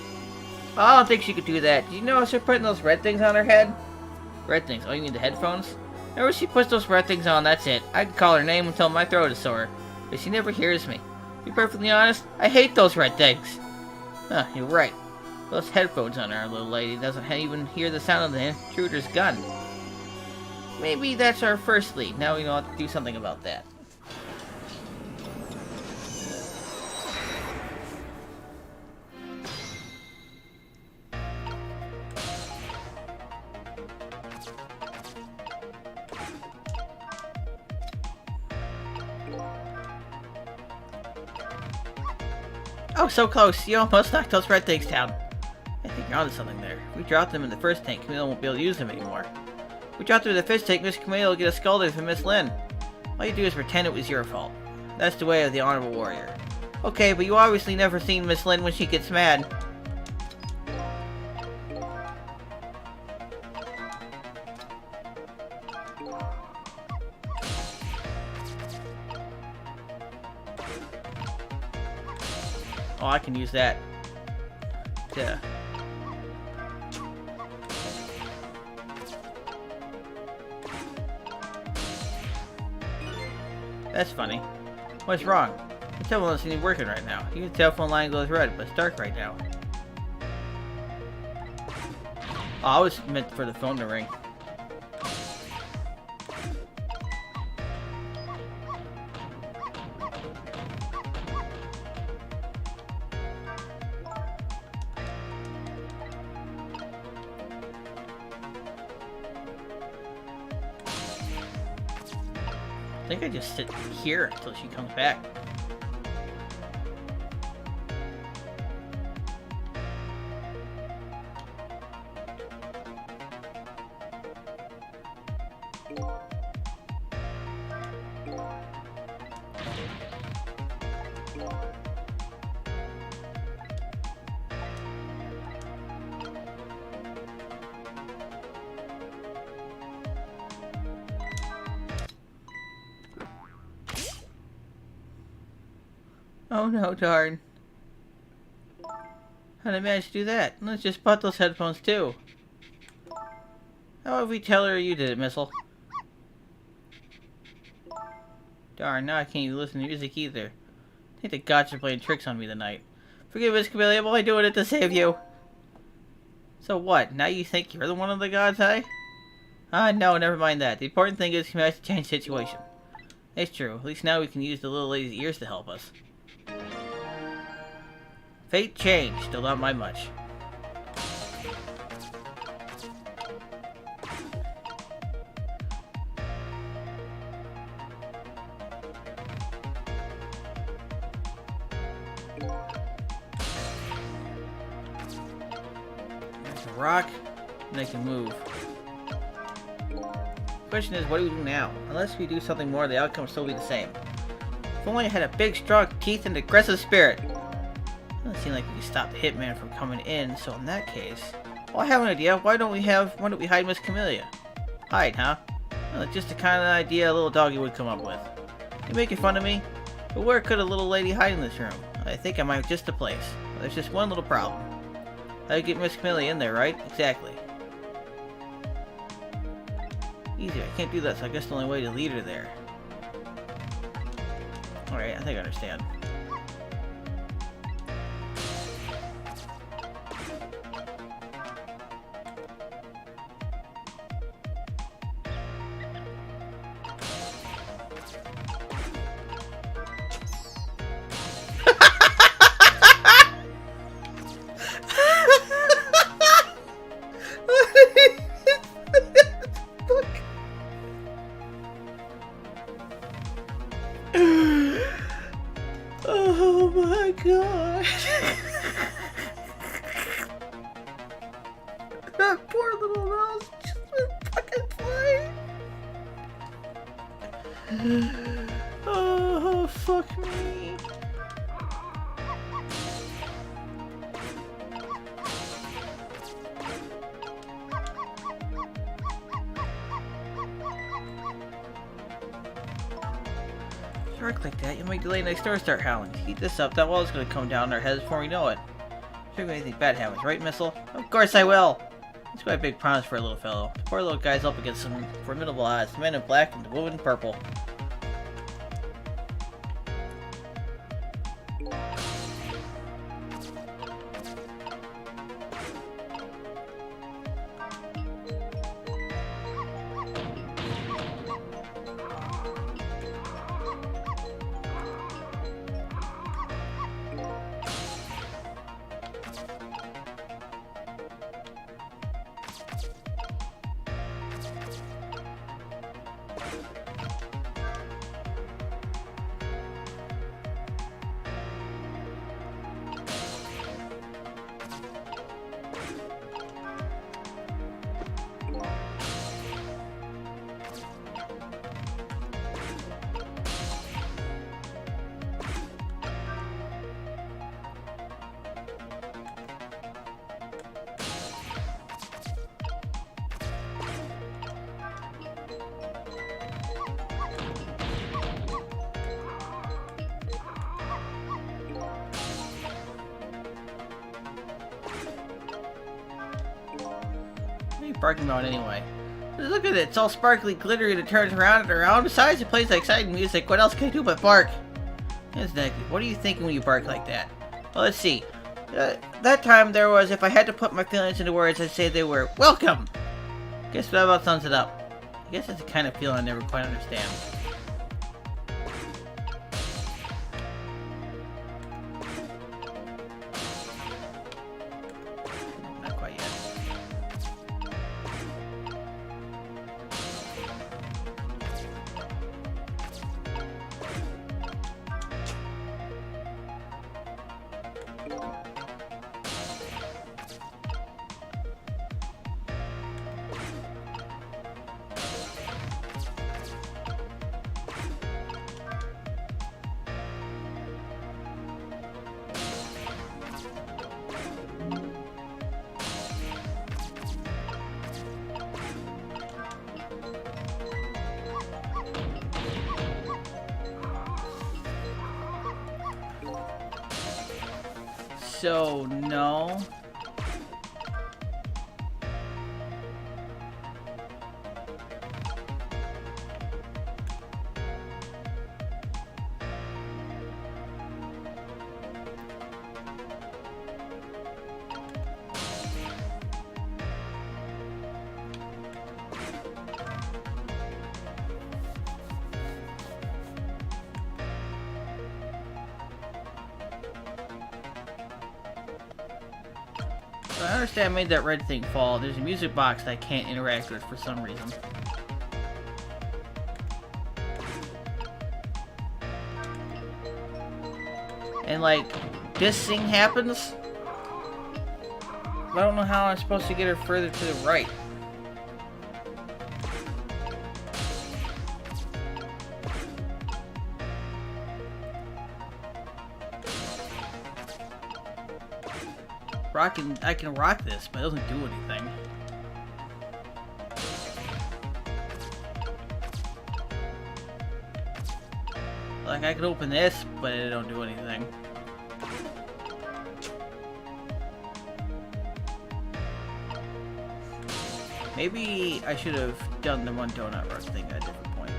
I don't think she could do that. Did you notice her putting those red things on her head? Red things? Oh, you mean the headphones? Whenever she puts those red things on, that's it. I can call her name until my throat is sore. But she never hears me. To be perfectly honest, I hate those red things. Huh, you're right. Those headphones on our little lady doesn't even hear the sound of the intruder's gun. Maybe that's our first lead. Now we know how to do something about that. Oh, so close. You almost knocked those red things down. I think you're onto something there. If we drop them in the first tank, Camille won't be able to use them anymore. If we drop them in the fish tank, Miss Camille will get us scolded from Miss Lynn. All you do is pretend it was your fault. That's the way of the honorable warrior. Okay, but you obviously never seen Miss Lynn when she gets mad. Oh, I can use that. Yeah. That's funny. What's wrong? The telephone doesn't seem working right now. Your telephone line glows red, but it's dark right now. Oh, I was meant for the phone to ring. I think I just sit here until she comes back. Oh no, darn. How did I manage to do that? Let's just bought those headphones too. How if we tell her you did it, Missile? Darn, now I can't even listen to music either. I think the gods are playing tricks on me tonight. Forgive Miss Camellia, I'm only doing it to save you. So what, now you think you're the one of the gods, eh? Ah, no, never mind that. The important thing is we have to change the situation. It's true. At least now we can use the little lady's ears to help us. Fate changed, still not by much. There's a rock, and they can move. The question is, what do we do now? Unless we do something more, the outcome will still be the same. If only I had a big, strong teeth and aggressive spirit. Doesn't seem like we can stop the hitman from coming in, so in that case... Well, I have an idea. Why don't we hide Miss Camellia? Hide, huh? Well, just the kind of idea a little doggy would come up with. You making fun of me? But where could a little lady hide in this room? I think I might have just the place. But there's just one little problem. How do you get Miss Camellia in there, right? Exactly. Easy, I can't do that, so I guess the only way to lead her there. Alright, I think I understand. Oh my god. That poor little mouse just been fucking playing. Oh, fuck me. Dark like that, you might delay next door start howling. Heat this up, that wall's gonna come down on our heads before we know it. Sure anything bad happens, right, Missile? Of course I will! It's quite a big promise for a little fellow. The poor little guy's up against some formidable odds, the men in black and the woman in purple. you barking about anyway? Look at it, it's all sparkly, glittery, and it turns around and around. Besides, it plays exciting music. What else can I do but bark? Exactly. What are you thinking when you bark like that? Well, let's see. That time there was, if I had to put my feelings into words, I'd say they were, welcome! Guess that about sums it up. I guess that's the kind of feeling I never quite understand. Not quite yet. So, no. I understand I made that red thing fall. There's a music box that I can't interact with for some reason. And like, this thing happens. I don't know how I'm supposed to get her further to the right. I can rock this, but it doesn't do anything. Like, I can open this, but it don't do anything. Maybe I should have done the one donut rush thing at a different point.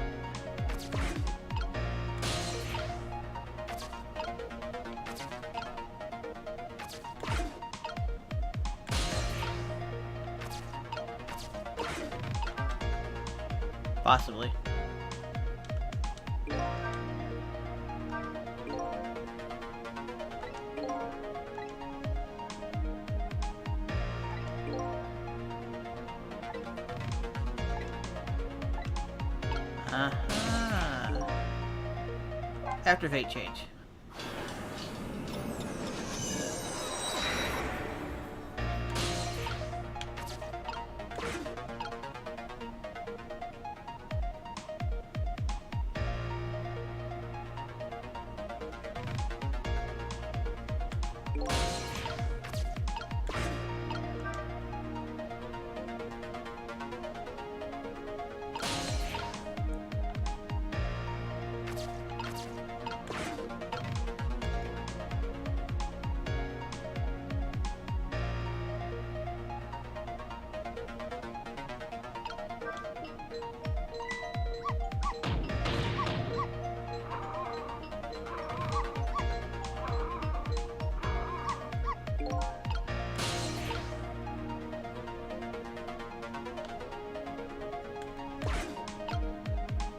Possibly. After fate change.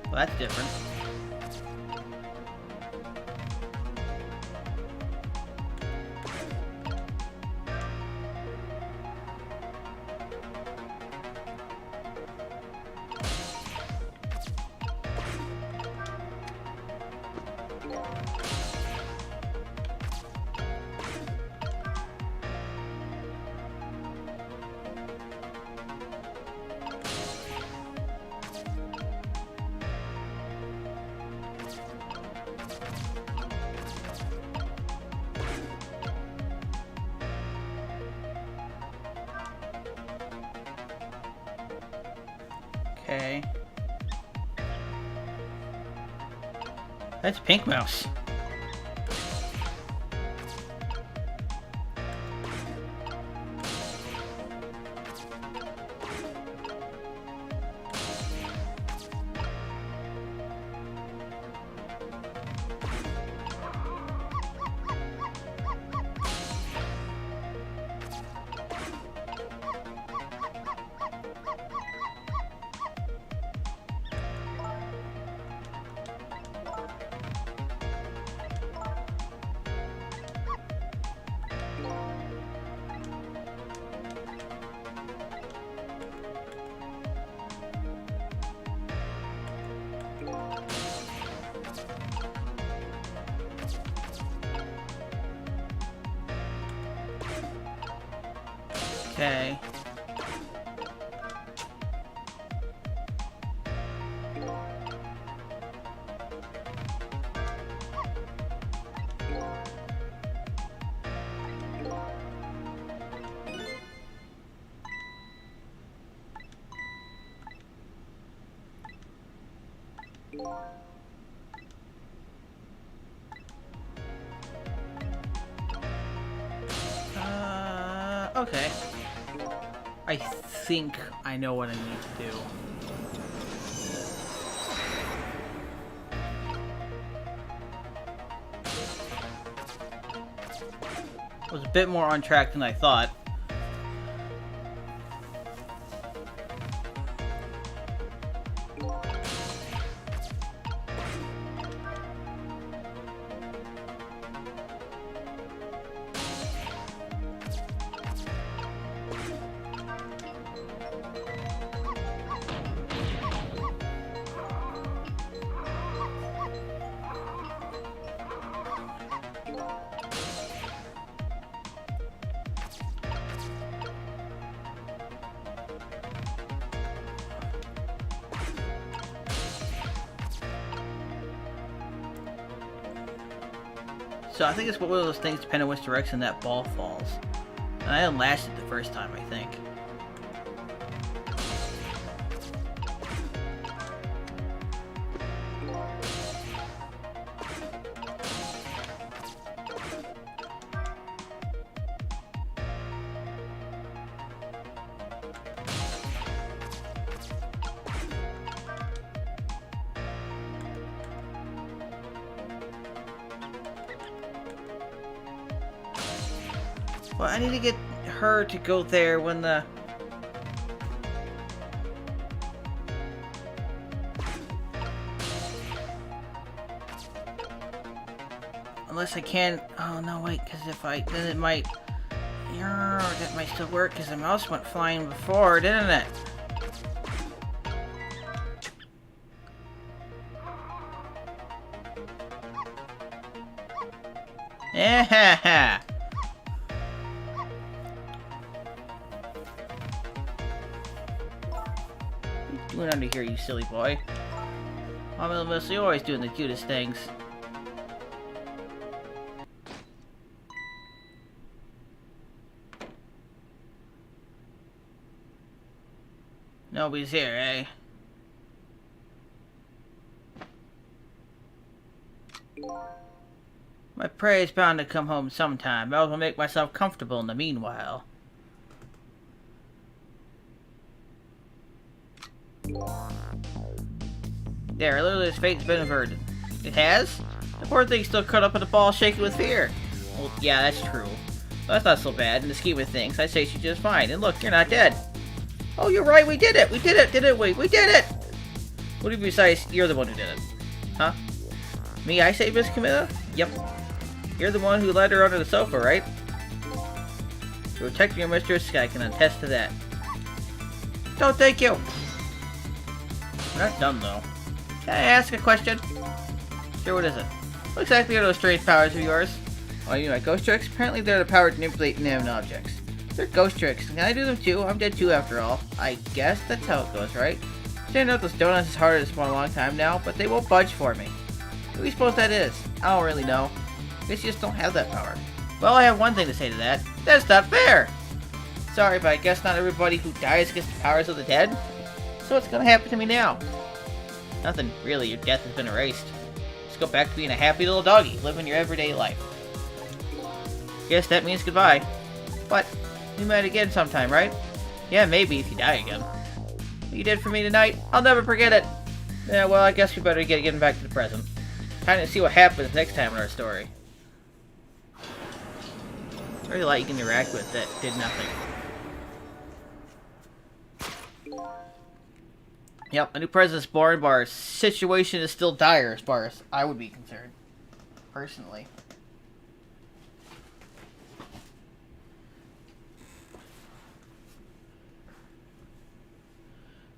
Well, that's different. Okay. That's Pink Mouse. Okay. Okay. I think I know what I need to do. I was a bit more on track than I thought. So I think it's one of those things depending on which direction that ball falls. And I didn't last it the first time, I think. Well, I need to get her to go there when the... Unless I can... Oh, no, wait, because if I... Then it might... That might still work, because the mouse went flying before, didn't it? Yeah. What are you doing under here, you silly boy? Mom and Melissa, you're always doing the cutest things. Nobody's here, eh? My prey is bound to come home sometime. I will make myself comfortable in the meanwhile. There, literally his fate's been averted. It has? The poor thing's still caught up in a ball shaking with fear. Well, yeah, that's true. That's not so bad. In the scheme of things, I'd say she's just fine. And look, you're not dead. Oh, you're right, we did it! We did it, didn't we? We did it! What if besides, you're the one who did it? Huh? Me, I say, Miss Camilla? Yep. You're the one who led her under the sofa, right? You're protecting your mistress, I can attest to that. No, thank you! We're not done, though. Can I ask a question? Sure, what is it? What exactly are those strange powers of yours? Oh, you know, ghost tricks? Apparently they're the power to manipulate inanimate objects. They're ghost tricks. Can I do them too? I'm dead too, after all. I guess that's how it goes, right? Standing up those donuts is harder to spawn a long time now, but they won't budge for me. Who do you suppose that is? I don't really know. I guess you just don't have that power. Well, I have one thing to say to that. That's not fair! Sorry, but I guess not everybody who dies gets the powers of the dead. So what's gonna happen to me now? Nothing, really. Your death has been erased. Just go back to being a happy little doggy, living your everyday life. Guess that means goodbye. But, we met again sometime, right? Yeah, maybe, if you die again. What you did for me tonight, I'll never forget it. Yeah, well, I guess we better get getting back to the present. Time to see what happens next time in our story. Very light you can interact with that did nothing. Yep, a new president's born, but our situation is still dire as far as I would be concerned. Personally.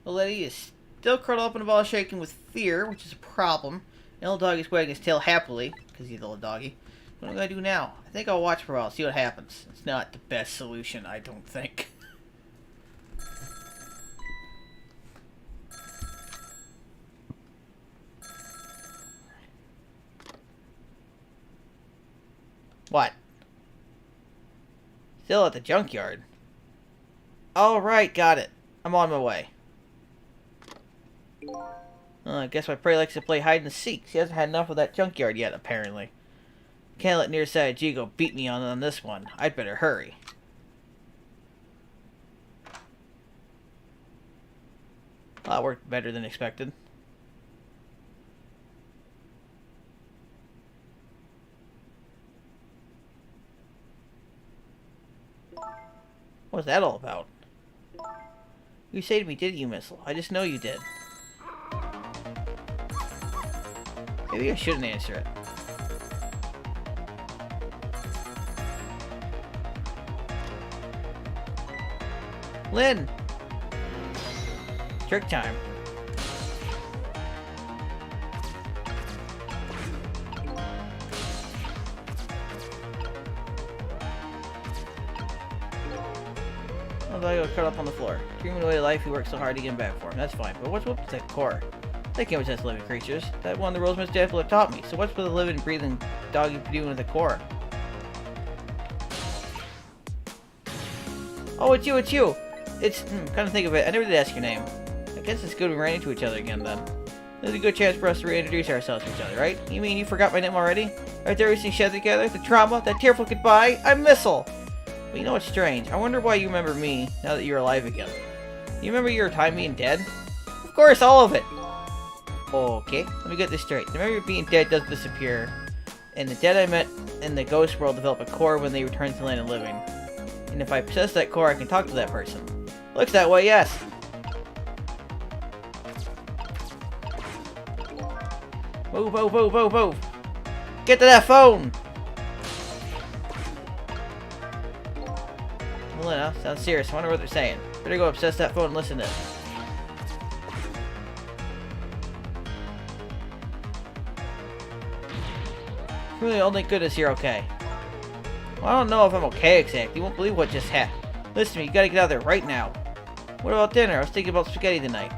The lady is still curled up in a ball shaking with fear, which is a problem. The little doggy's wagging his tail happily, because he's a little doggy. What am I going to do now? I think I'll watch for a while, see what happens. It's not the best solution, I don't think. What? Still at the junkyard. Alright, got it. I'm on my way. I guess my prey likes to play hide and seek. She hasn't had enough of that junkyard yet, apparently. Can't let nearsighted Jigo beat me on this one. I'd better hurry. Well, that worked better than expected. What was that all about? You saved me, didn't you, Missile? I just know you did. Maybe I shouldn't answer it. Lynn! Trick time. Oh, I got cut up on the floor. Dreaming away the life he worked so hard to get back for him. That's fine, but what's with that core? They can't possess living creatures. That one the Roseman's death will have taught me. So what's with the living and breathing dog you doing with a core? Oh, it's you, it's you! It's, kind of think of it, I never did ask your name. I guess it's good we ran into each other again, then. There's a good chance for us to reintroduce ourselves to each other, right? You mean you forgot my name already? Right there we see shed together, the trauma, that tearful goodbye, I'm Missile! But you know what's strange? I wonder why you remember me, now that you're alive again. You remember your time being dead? Of course, all of it! Okay, let me get this straight. The memory of being dead doesn't disappear, and the dead I met in the ghost world develop a core when they return to the land of living. And if I possess that core, I can talk to that person. Looks that way, yes! Move, move, move, move, move! Get to that phone! Well, no, sounds serious. I wonder what they're saying. Better go obsess that phone and listen to it. Really, only goodness you're okay. Well, I don't know if I'm okay exactly. You won't believe what just happened. Listen to me, you gotta get out of there right now. What about dinner? I was thinking about spaghetti tonight.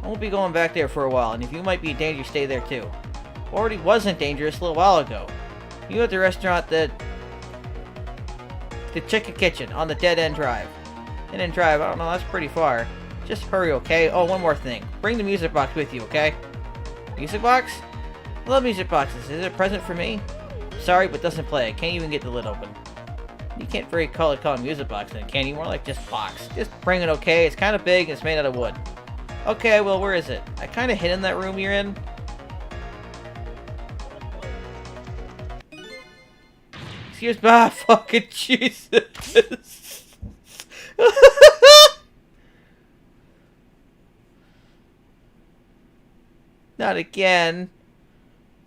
I won't be going back there for a while, and if you might be in danger, stay there too. Already wasn't dangerous a little while ago. You at the restaurant the Chicken Kitchen on the Dead End Drive. Dead End Drive, I don't know, that's pretty far. Just hurry, okay? Oh, one more thing. Bring the music box with you, okay? Music box? I love music boxes. Is it a present for me? Sorry, but doesn't play. I can't even get the lid open. You can't very call it a music box then, can you? More like just box. Just bring it, okay? It's kind of big and it's made out of wood. Okay, well, where is it? I kind of hid in that room you're in. Excuse me. Ah, fucking Jesus. Not again.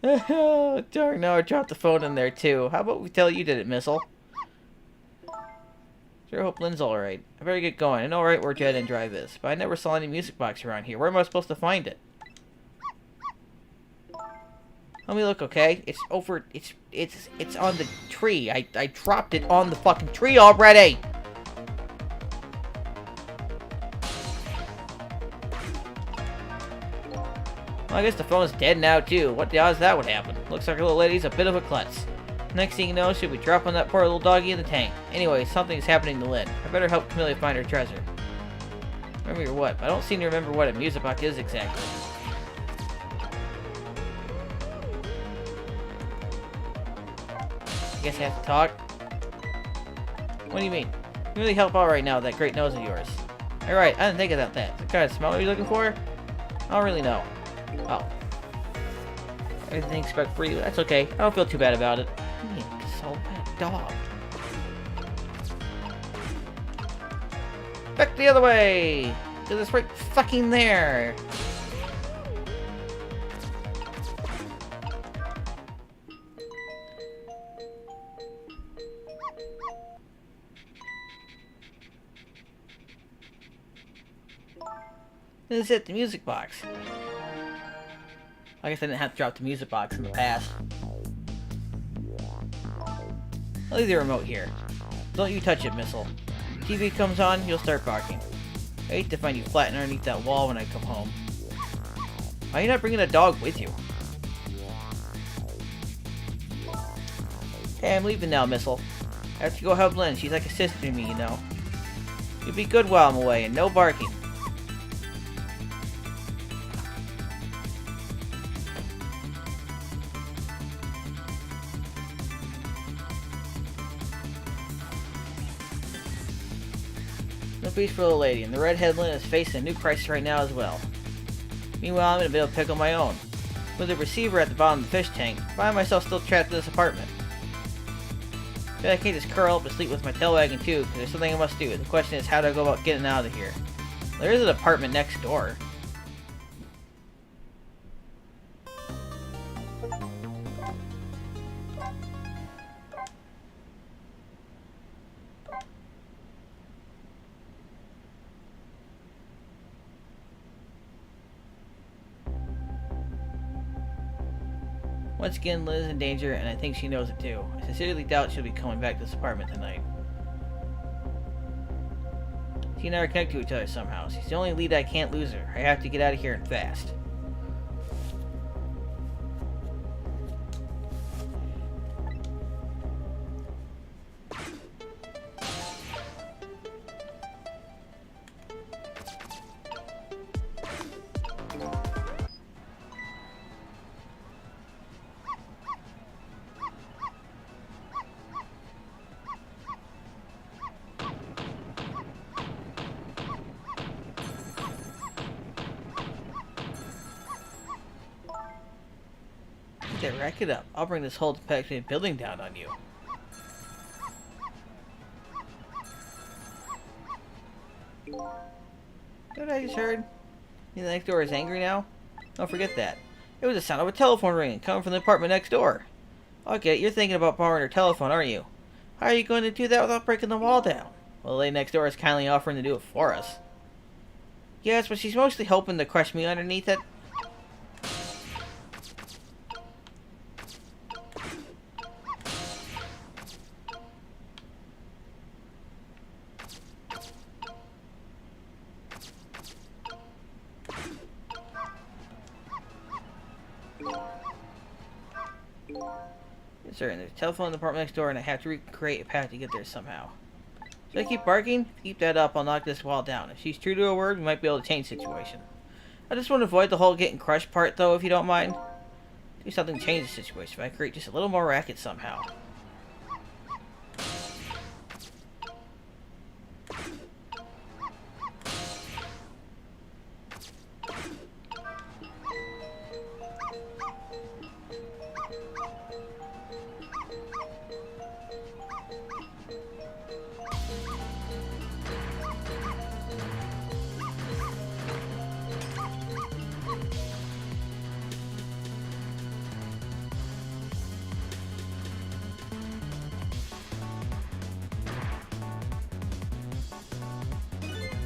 Oh, darn, no, I dropped the phone in there too. How about we tell you did it, Missile? Sure hope Lynn's alright. I better get going. I know right where Dead End Drive is, but I never saw any music box around here. Where am I supposed to find it? Let me look, okay? It's over, it's on the tree. I dropped it on the fucking tree already! Well, I guess the phone's dead now, too. What the odds that would happen? Looks like our little lady's a bit of a klutz. Next thing you know, she'll be dropping that poor little doggy in the tank. Anyway, something's happening to Lynn. I better help Camellia find her treasure. Remember your what? I don't seem to remember what a music box is exactly. I guess I have to talk? What do you mean? You really help out right now with that great nose of yours. Alright, I didn't think about that. The kind of smell you're looking for? I don't really know. Oh. Everything expect for you. That's okay. I don't feel too bad about it. So bad dog. Back the other way! Cause it's right fucking there! This is it, the music box. I guess I didn't have to drop the music box in the past. I'll leave the remote here. Don't you touch it, Missile. If TV comes on, you'll start barking. I hate to find you flattened underneath that wall when I come home. Why are you not bringing a dog with you? Hey, I'm leaving now, Missile. I have to go help Lynn. She's like a sister to me, you know. You'll be good while I'm away, and no barking. No peace for the lady, and the redhead Lynn is facing a new crisis right now as well. Meanwhile, I'm in a bit of a pickle of my own. With a receiver at the bottom of the fish tank, I find myself still trapped in this apartment. But I can't just curl up and sleep with my tail wagging too, because there's something I must do. The question is, how do I go about getting out of here? There is an apartment next door. Once again, Lynn is in danger, and I think she knows it too. I sincerely doubt she'll be coming back to this apartment tonight. She and I are connected to each other somehow. She's the only lead I can't lose her. I have to get out of here and fast. Okay, rack it up. I'll bring this whole detective building down on you. You know what I just heard? The next door is angry now? Don't forget that. It was the sound of a telephone ringing coming from the apartment next door. Okay, you're thinking about borrowing her telephone, aren't you? How are you going to do that without breaking the wall down? Well, the lady next door is kindly offering to do it for us. Yes, but she's mostly hoping to crush me underneath it. Yes, sir, and there's a telephone in the apartment next door, and I have to recreate a path to get there somehow. Should I keep barking? If you keep that up, I'll knock this wall down. If she's true to her word, we might be able to change the situation. I just want to avoid the whole getting crushed part, though, if you don't mind. Do something to change the situation, if I create just a little more racket somehow.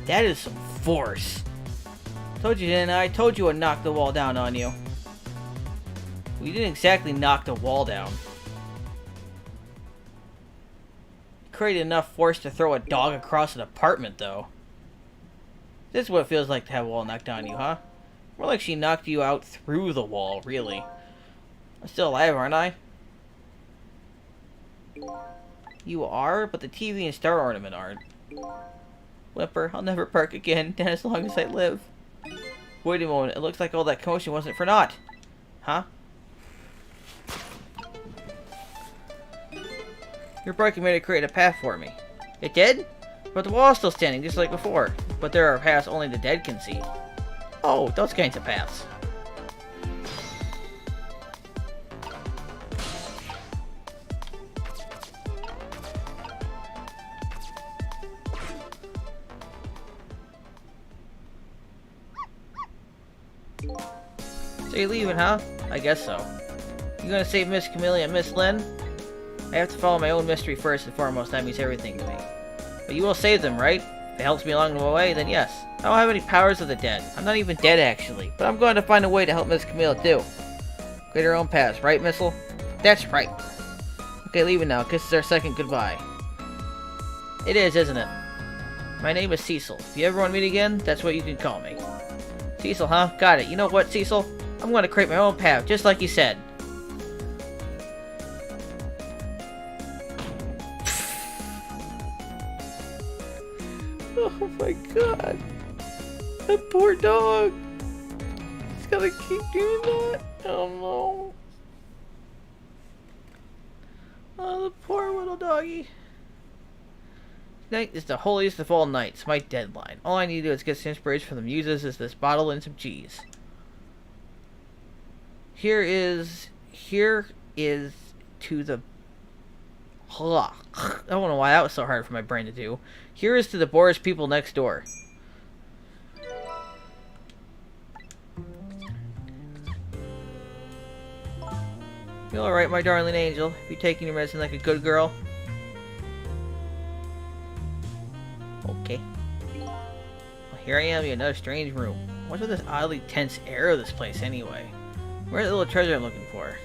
That is some force. Told you, didn't I? Told you I'd knock the wall down on you. We didn't exactly knock the wall down. Created enough force to throw a dog across an apartment, though. This is what it feels like to have a wall knocked on you, huh? More like she knocked you out through the wall, really. I'm still alive, aren't I? You are, but the TV and star ornament aren't. Whimper, I'll never park again, as long as I live. Wait a moment, it looks like all that commotion wasn't for naught. Huh? Your barking made it create a path for me. It did? But the wall's still standing, just like before. But there are paths only the dead can see. Oh, those kinds of paths. So you're leaving, huh? I guess so. You gonna save Miss Camellia and Miss Lynn? I have to follow my own mystery first and foremost. That means everything to me. But you will save them, right? If it helps me along the way, then yes. I don't have any powers of the dead. I'm not even dead, actually. But I'm going to find a way to help Miss Camellia, too. Create her own paths, right, Missile? That's right. Okay, leaving now. This is our second goodbye. It is, isn't it? My name is Cecil. If you ever want to meet again, that's what you can call me. Cecil, huh? Got it. You know what, Cecil? I'm going to create my own path, just like you said. my god. That poor dog. He's gotta keep doing that. Oh no. Oh, the poor little doggy. Night is the holiest of all nights. My deadline. All I need to do is get some inspiration from the muses is this bottle and some cheese. Here is to the... I don't know why that was so hard for my brain to do. Here is to the Boris people next door. You alright, my darling angel? Have you taken your medicine like a good girl? Okay. Well, here I am in another strange room. What's with this oddly tense air of this place anyway? Where's the little treasure I'm looking for?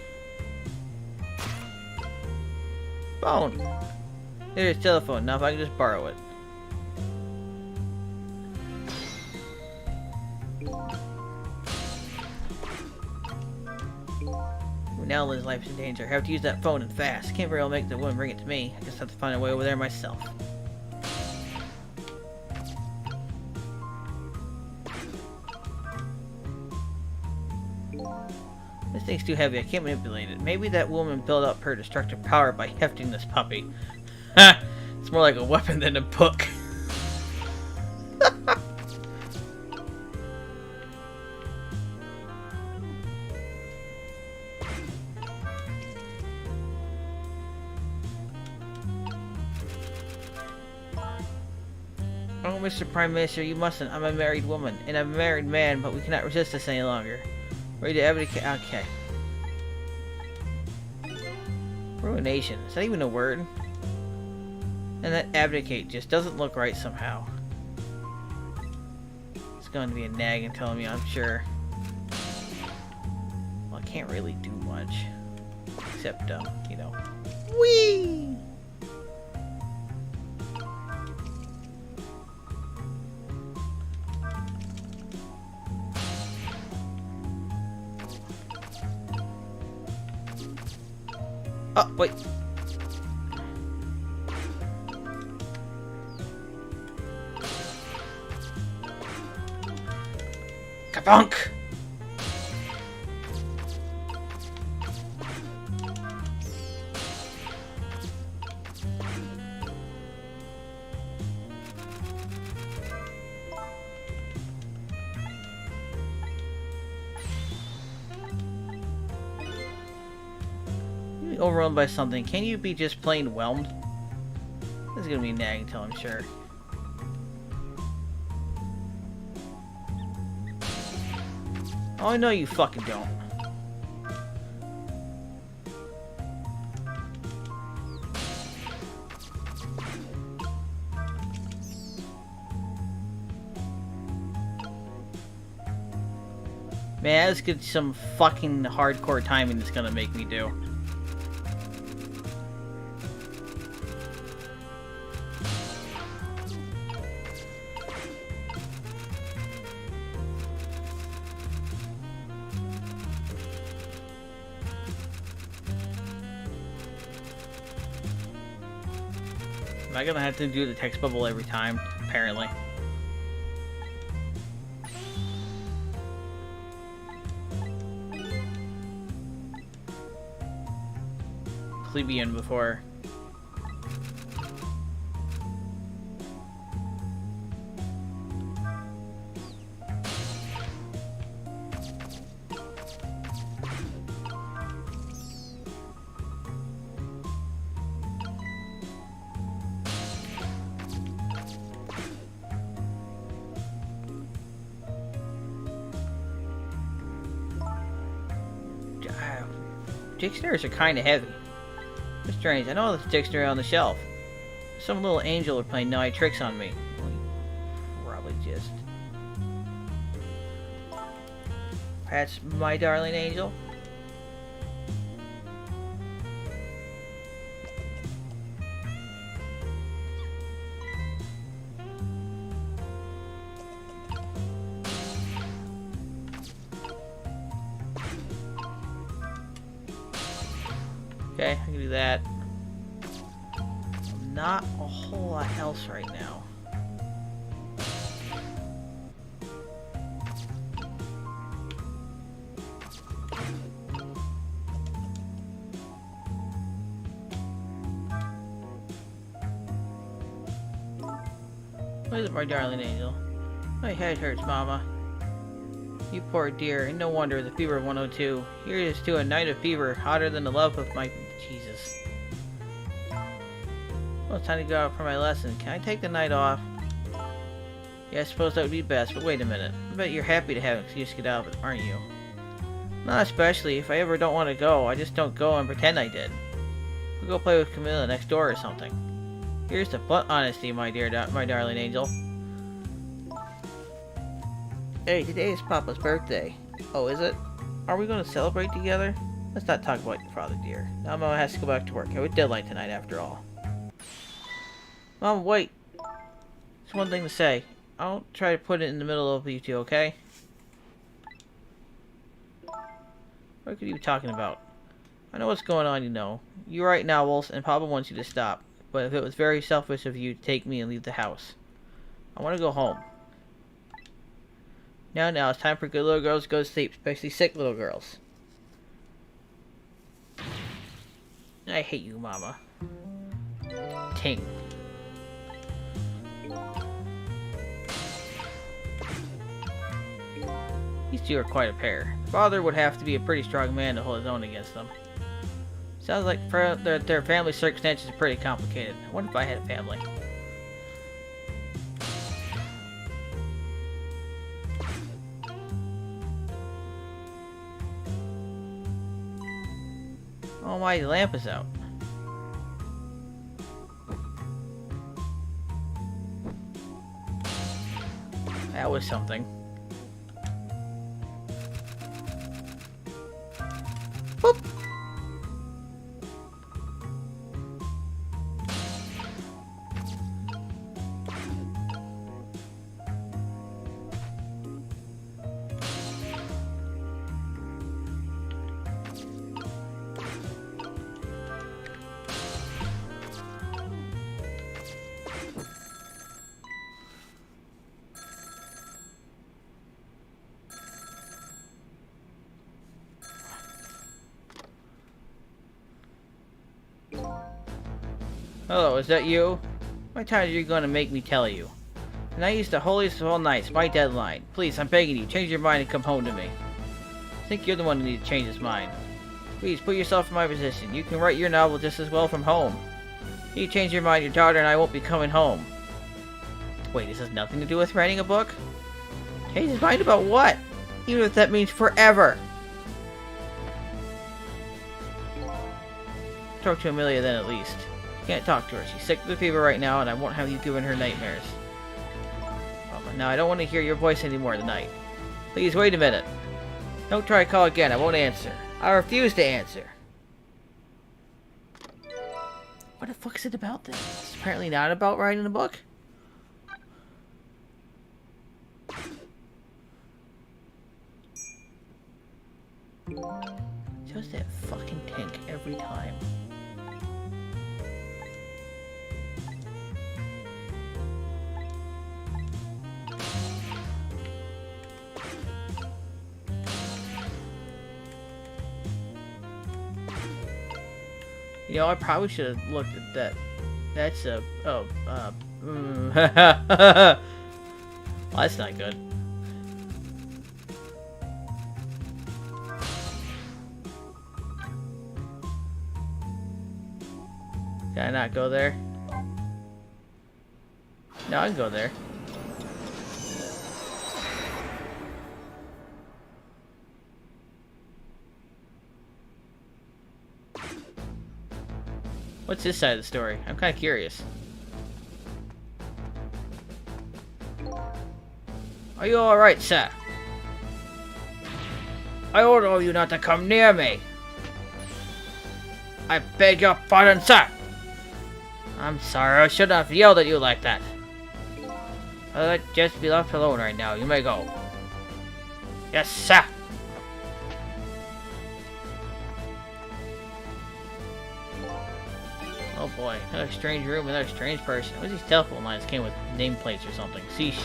Phone! There's his telephone. Now if I can just borrow it. Now Lynn's life's in danger. I have to use that phone and fast. Can't very well make the woman bring it to me. I just have to find a way over there myself. This thing's too heavy. I can't manipulate it. Maybe that woman built up her destructive power by hefting this puppy. Ha! It's more like a weapon than a book. Oh, Mr. Prime Minister, you mustn't. I'm a married woman, and I'm a married man, but we cannot resist this any longer. Ready to abdicate? Okay. Ruination. Is that even a word? And that abdicate just doesn't look right somehow. It's going to be a nagging telling me, I'm sure. Well, I can't really do much. Except, you know. Whee! Oh, wait. Kabunk! Overwhelmed by something. Can you be just plain whelmed? This is gonna be nagging till I'm sure. Oh, I know you fucking don't. Man, let's get some fucking hardcore timing that's gonna make me do. Am I gonna have to do the text bubble every time? Apparently. Plebeian before. Dictionaries are kind of heavy. It's strange. I know this dictionary on the shelf. Some little angel are playing naughty tricks on me. Probably just. That's my darling angel. Okay, I can do that. Not a whole lot else right now. What is it, my darling angel? My head hurts, Mama. You poor dear, and no wonder the fever of 102. Here it is to a night of fever, hotter than the love of my... Jesus. Well, it's time to go out for my lesson. Can I take the night off? Yeah, I suppose that would be best, but wait a minute. I bet you're happy to have an excuse to get out of it, aren't you? Not especially. If I ever don't want to go, I just don't go and pretend I did. We'll go play with Camilla next door or something. Here's the blunt honesty, my darling angel. Hey, today is Papa's birthday. Oh, is it? Are we going to celebrate together? Let's not talk about your father, dear. Now Mama has to go back to work. I have a deadline tonight, after all. Mom, wait. Just one thing to say. I'll try to put it in the middle of you two, okay? What could you be talking about? I know what's going on, you know. You're right, Nowells, and Papa wants you to stop. But if it was very selfish of you to take me and leave the house. I want to go home. Now, it's time for good little girls to go to sleep, especially sick little girls. I hate you, Mama. Ting. These two are quite a pair. The father would have to be a pretty strong man to hold his own against them. Sounds like their family circumstances are pretty complicated. I wonder if I had a family. Oh my, the lamp is out. That was something. Boop. Hello, is that you? How many times are you going to make me tell you? Tonight is the holiest of all nights, my deadline. Please, I'm begging you, change your mind and come home to me. I think you're the one who needs to change his mind. Please, put yourself in my position. You can write your novel just as well from home. If you change your mind, your daughter and I won't be coming home. Wait, this has nothing to do with writing a book? Change his mind about what? Even if that means forever. Talk to Amelia then at least. Can't talk to her. She's sick with the fever right now, and I won't have you giving her nightmares. Papa, now I don't want to hear your voice anymore tonight. Please wait a minute. Don't try to call again. I won't answer. I refuse to answer. What the fuck is it about this? It's apparently not about writing a book. Just that fucking tank every time. You know, I probably should have looked at that. That's a... Oh, well, that's not good. Can I not go there? No, I can go there. What's this side of the story? I'm kind of curious. Are you alright, sir? I order you not to come near me. I beg your pardon, sir. I'm sorry, I should not have yelled at you like that. I'd just be left alone right now. You may go. Yes, sir. Oh boy, another strange room, another strange person. What these telephone lines came with nameplates or something? Sheesh.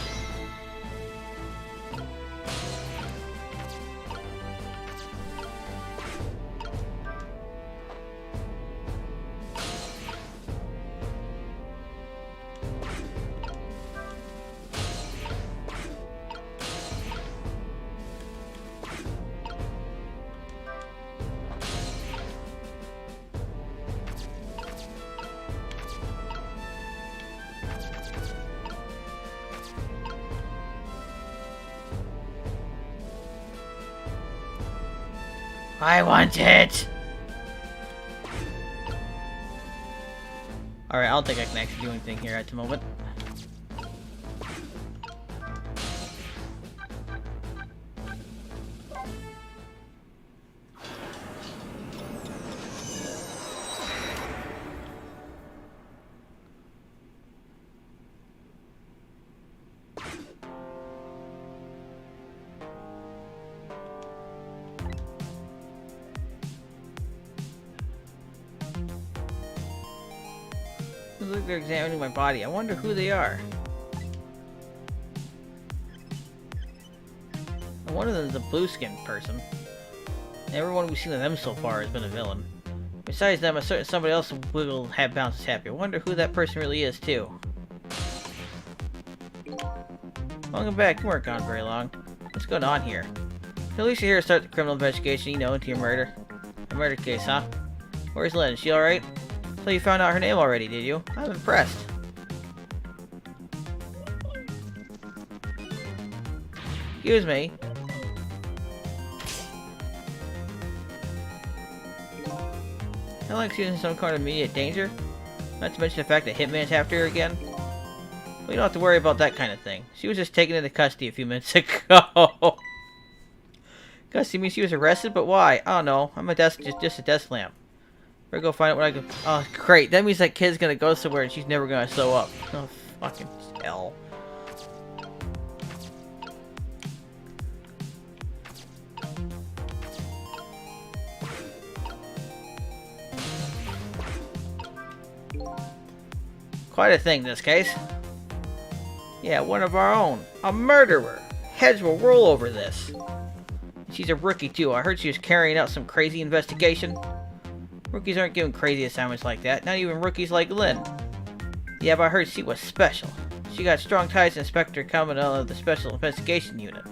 I want it! Alright, I don't think I can actually do anything here at the moment. Looks like they're examining my body. I wonder who they are. One of them is a blue-skinned person. Everyone we've seen of them so far has been a villain. Besides them, somebody else will have bounces happy. I wonder who that person really is, too. Welcome back. You weren't gone very long. What's going on here? At least you're here to start the criminal investigation, you know, into your murder. A murder case, huh? Where's Lynn? Is she alright? So you found out her name already, did you? I'm impressed. Excuse me. I like she's in some kind of immediate danger. Not to mention the fact that Hitman's after her again. We don't have to worry about that kind of thing. She was just taken into custody a few minutes ago. Custody means she was arrested, but why? I don't know. I'm just a desk lamp. Better go find out what I can. Oh, great. That means that kid's gonna go somewhere and she's never gonna show up. Oh, fucking hell. Quite a thing, this case. Yeah, one of our own. A murderer. Heads will roll over this. She's a rookie, too. I heard she was carrying out some crazy investigation. Rookies aren't given crazy assignments like that. Not even rookies like Lynn. Yeah, but I heard she was special. She got strong ties to Inspector Cabanel of the Special Investigation Unit.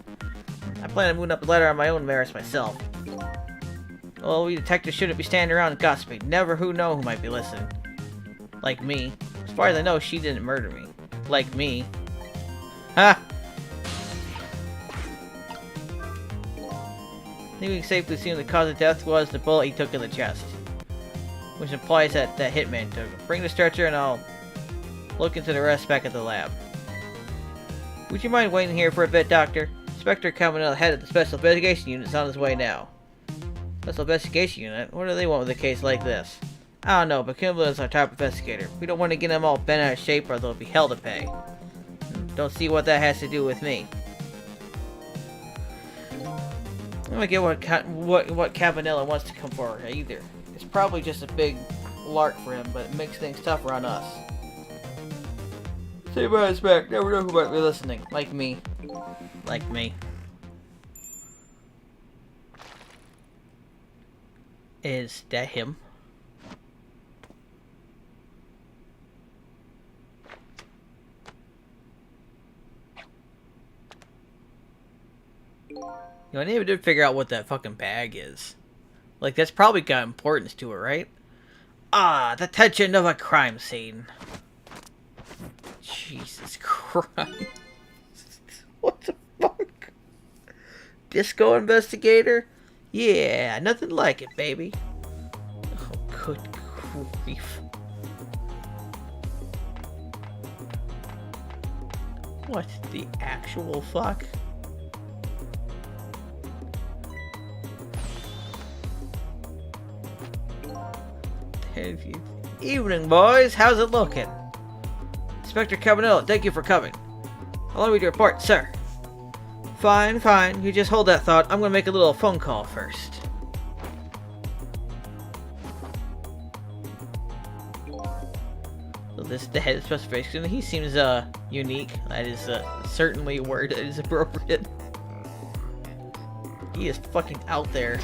I plan on moving up the ladder on my own merits myself. Well, we detectives shouldn't be standing around and gossiping. Never who know who might be listening. Like me. As far as I know, she didn't murder me. Like me. Ha! I think we can safely assume the cause of death was the bullet he took in the chest. Which implies that Hitman took him. Bring the stretcher and I'll look into the rest back at the lab. Would you mind waiting here for a bit, Doctor? Inspector Cabanel, head of the Special Investigation Unit, is on his way now. Special Investigation Unit? What do they want with a case like this? I don't know, but Kimball is our top investigator. We don't want to get them all bent out of shape or there'll be hell to pay. Don't see what that has to do with me. I don't get what Cabanela wants to come for either. It's probably just a big lark for him, but it makes things tougher on us. Say my respect, never know who might be listening. Like me. Like me. Is that him? You know, I never did figure out what that fucking bag is. Like, that's probably got importance to it, right? Ah, the tension of a crime scene. Jesus Christ. What the fuck? Disco investigator? Yeah, nothing like it, baby. Oh, good grief. What the actual fuck? Evening, boys. How's it looking? Inspector Cabanel, thank you for coming. Allow me to report, sir. Fine, fine. You just hold that thought. I'm gonna make a little phone call first. So this is the head of specification. He seems unique. That is certainly a word that is appropriate. He is fucking out there.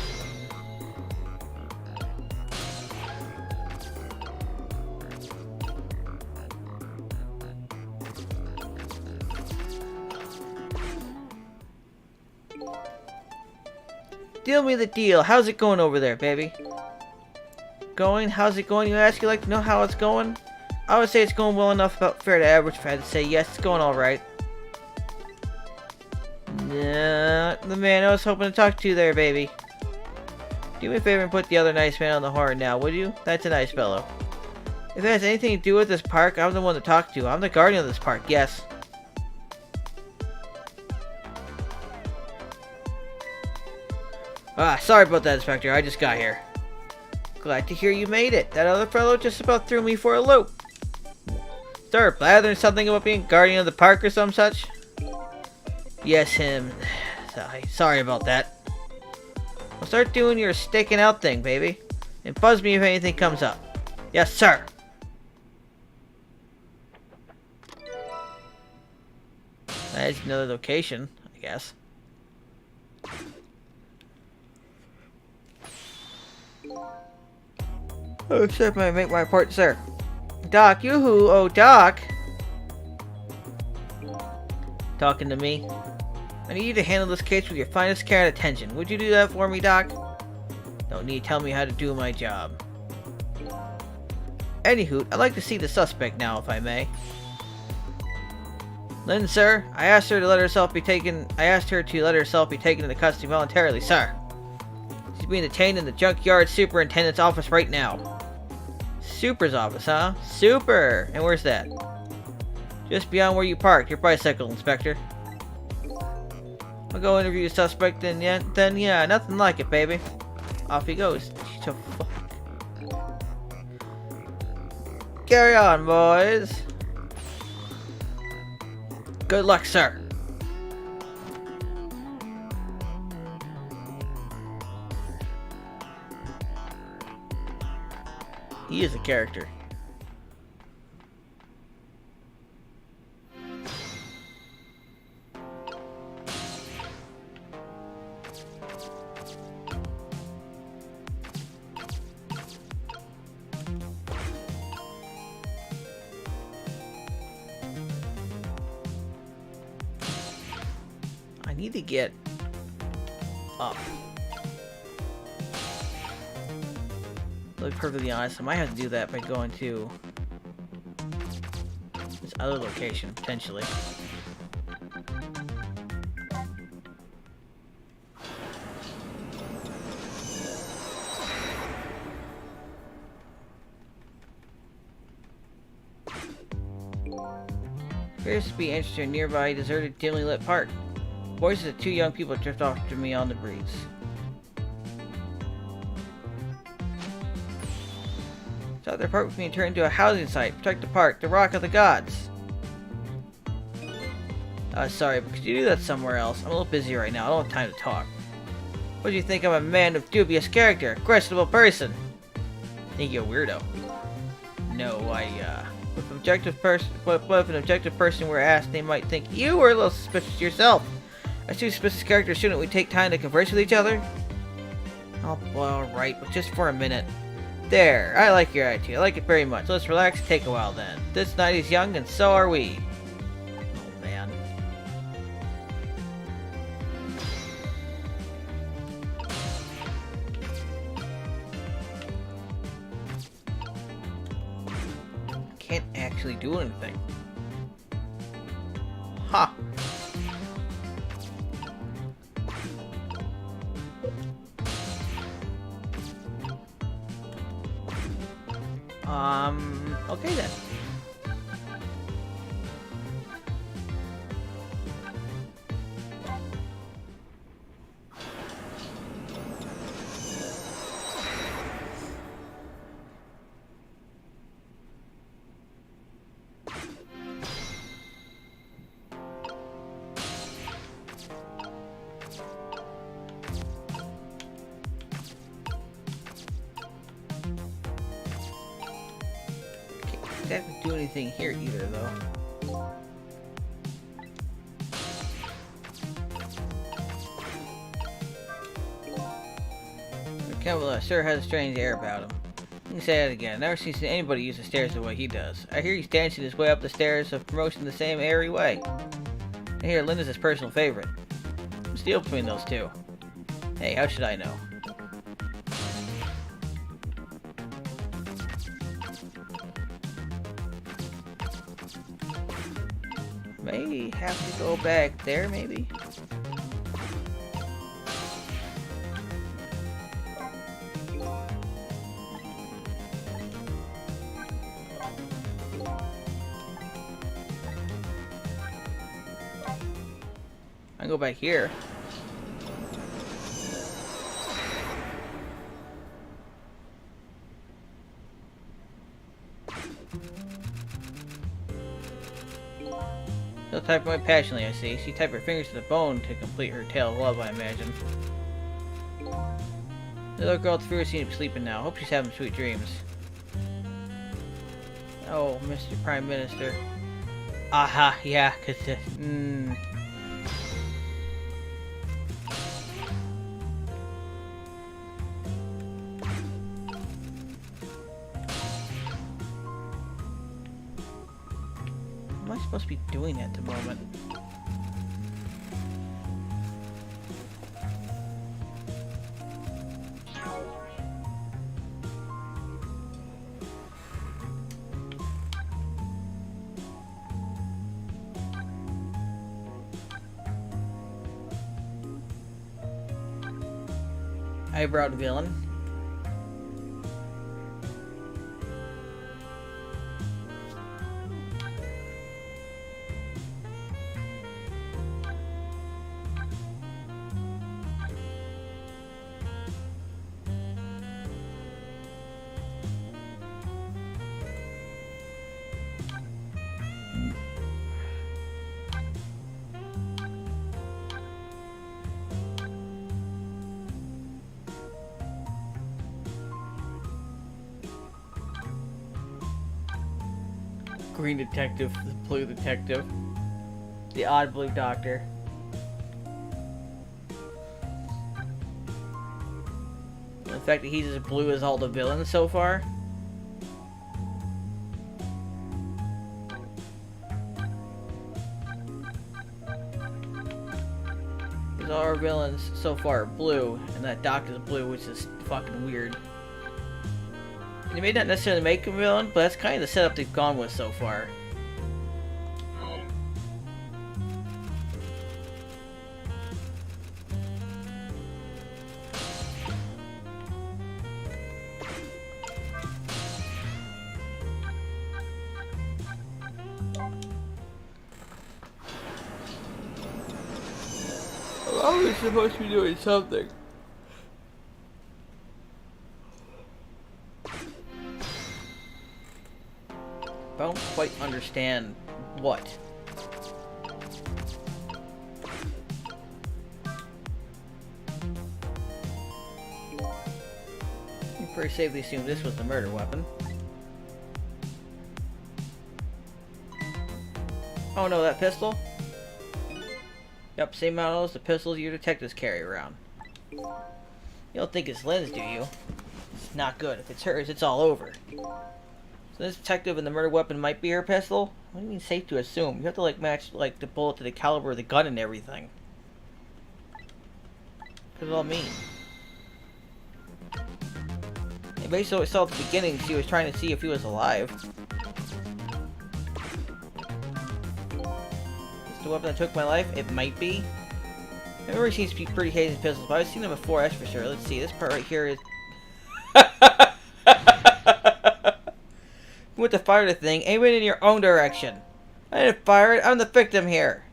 Deal me the deal. How's it going over there, baby? Going? How's it going, you ask? You like to know how it's going? I would say it's going well enough, about fair to average, if I had to say yes, it's going alright. Yeah, the man I was hoping to talk to there, baby. Do me a favor and put the other nice man on the horn now, would you? That's a nice fellow. If it has anything to do with this park, I'm the one to talk to. I'm the guardian of this park, yes. Ah, sorry about that, Inspector. I just got here. Glad to hear you made it. That other fellow just about threw me for a loop. Sir, blathering something about being guardian of the park or some such? Yes, him. Sorry about that. Well, start doing your staking out thing, baby. And buzz me if anything comes up. Yes, sir. That's another location, I guess. Oh, sir, may I make my report, sir? Doc, yoo-hoo, oh, Doc. Talking to me? I need you to handle this case with your finest care and attention. Would you do that for me, Doc? Don't need to tell me how to do my job. Anywho, I'd like to see the suspect now, if I may. Lynn, sir, I asked her to let herself be taken into custody voluntarily, sir. She's being detained in the junkyard superintendent's office right now. Super's office, huh? Super! And where's that? Just beyond where you parked your bicycle, Inspector. I'll go interview the suspect, and then yeah, nothing like it, baby. Off he goes. The fuck? Carry on, boys. Good luck, sir. He is a character. I need to get up. To be perfectly honest, I might have to do that by going to this other location, potentially. Appears to be interested in nearby deserted, dimly lit park. Voices of two young people drift off to me on the breeze. Thought their park was being turned into a housing site. Protect the park, the rock of the gods. Sorry, but could you do that somewhere else? I'm a little busy right now. I don't have time to talk. What do you think? I'm a man of dubious character, a questionable person. Think you're a weirdo. No, if an objective person were asked, they might think you were a little suspicious yourself. As two suspicious characters, shouldn't we take time to converse with each other? Oh, well, alright, but just for a minute. There, I like your attitude. I like it very much. Let's relax and take a while then. This night is young and so are we. Oh, man. Can't actually do anything. Ha! Okay then. Can't do anything here either, though. Cavallo sure has a strange air about him. Let me say that again. I've never seen anybody use the stairs the way he does. I hear he's dancing his way up the stairs of promotion the same airy way. I hear Linda's his personal favorite. What's the deal between those two? Hey, how should I know? May have to go back there, maybe? can go back here. She'll type away passionately, I see. She typed her fingers to the bone to complete her tale of love, I imagine. The little girl through her seems to be sleeping now. Hope she's having sweet dreams. Oh, Mr. Prime Minister. Aha, yeah, cause What am I supposed to be doing at the moment? Eyebrowed villain. Green detective, the blue detective, the odd blue doctor. The fact that he's as blue as all the villains so far. Because all our villains so far are blue, and that doctor's blue, which is fucking weird. They may not necessarily make a villain, but that's kind of the setup they've gone with so far. I'm always supposed to be doing something. I don't quite understand what. You pretty safely assume this was the murder weapon. Oh no, that pistol? Yep, same model as the pistols your detectives carry around. You don't think it's Lynn's, do you? It's not good. If it's hers, it's all over. So this detective and the murder weapon might be her pistol? What do you mean safe to assume? You have to like match like the bullet to the caliber of the gun and everything. What does it all mean? And basically what we saw at the beginning, she was trying to see if he was alive. Is the weapon that took my life? It might be. Memory seems to be pretty hazy in pistols, but I've seen them before, that's for sure. Let's see, this part right here is... You went to fire the thing, aim it in your own direction. I didn't fire it, I'm the victim here.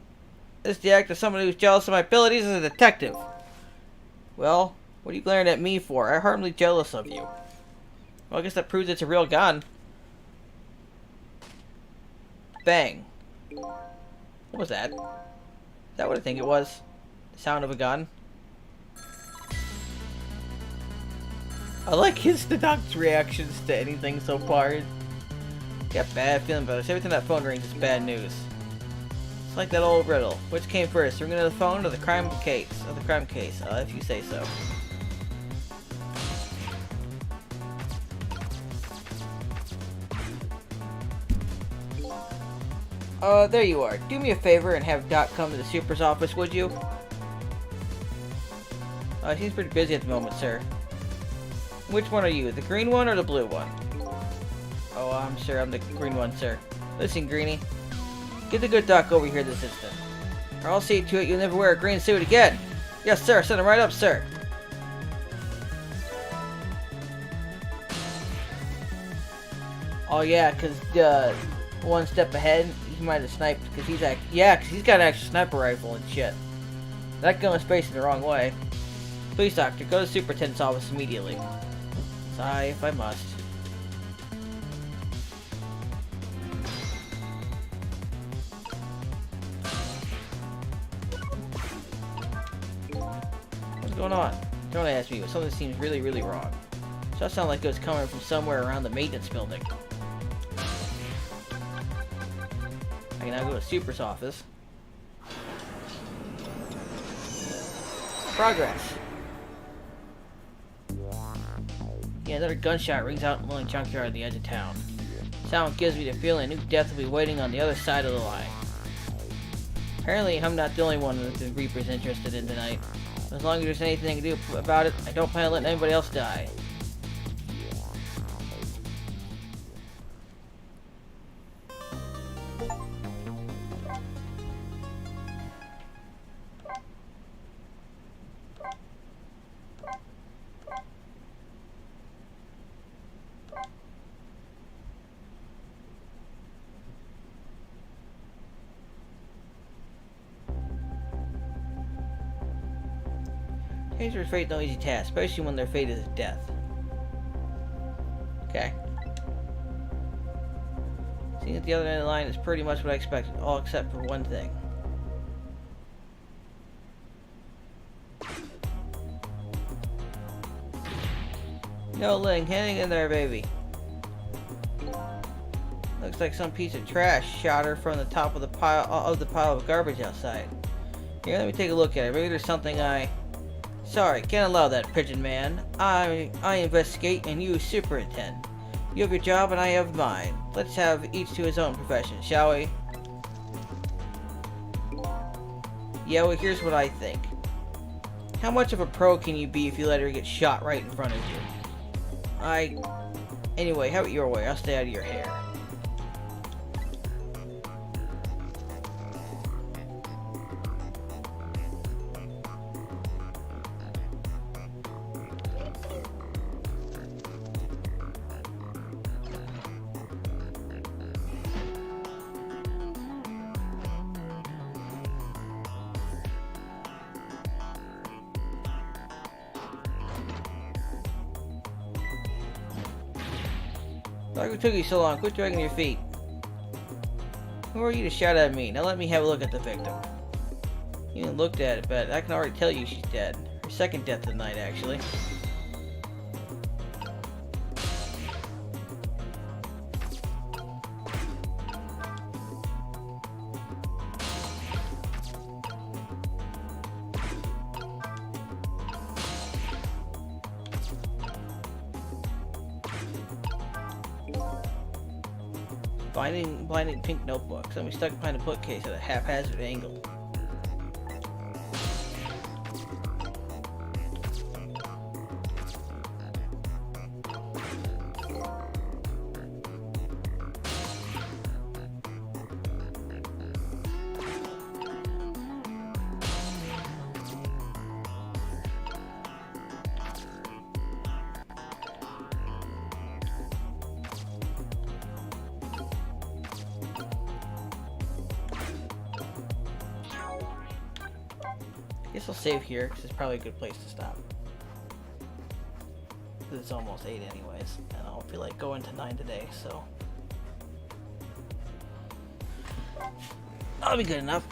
This is the act of someone who's jealous of my abilities as a detective. Well, what are you glaring at me for? I'm hardly jealous of you. Well, I guess that proves it's a real gun. Bang. What was that? Is that what I think it was? The sound of a gun? I like the doc's reactions to anything so far. Got a bad feeling about this. Every time that phone rings, it's bad news. It's like that old riddle. Which came first, ringing of the phone or the crime case? Or the crime case, if you say so. There you are. Do me a favor and have Doc come to the super's office, would you? He's pretty busy at the moment, sir. Which one are you? The green one or the blue one? Oh, I'm sure I'm the green one, sir. Listen, Greenie. Get the good Doc over here this instant. Or I'll see to it you'll never wear a green suit again. Yes, sir. Send him right up, sir. Oh, yeah, because, one step ahead, he might have sniped, because he's like, yeah, because he's got an actual sniper rifle and shit. That gun was facing the wrong way. Please, Doctor, go to the Superintendent's office immediately. Sigh if I must. What's going on? Don't ask me, but something seems really, really wrong. So that sounded like it was coming from somewhere around the maintenance building. I can now go to Super's office. Progress! Yeah, another gunshot rings out in the lonely junkyard at the edge of town. Sound gives me the feeling a new death will be waiting on the other side of the line. Apparently, I'm not the only one that the Reaper's interested in tonight. As long as there's anything to do about it, I don't plan on letting anybody else die. Taser's fate no easy task, especially when their fate is death. Okay. Seeing at the other end of the line is pretty much what I expected, all except for one thing. No, Ling, hang in there, baby. Looks like some piece of trash shot her from the top of the pile of garbage outside. Here, let me take a look at it. Maybe there's something Sorry, can't allow that, Pigeon Man. I investigate and you superintend. You have your job and I have mine. Let's have each to his own profession, shall we? Yeah, well, here's what I think. How much of a pro can you be if you let her get shot right in front of you? Anyway, have it your way. I'll stay out of your hair. What took you so long? Quit dragging your feet. Who are you to shout at me? Now let me have a look at the victim. You even looked at it, but I can already tell you she's dead. Her second death of the night, actually. Blinding pink notebook. Something stuck behind a bookcase at a haphazard angle. Guess I'll save here because it's probably a good place to stop. It's almost 8 anyways, and I don't feel like going to 9 today, so that'll be good enough.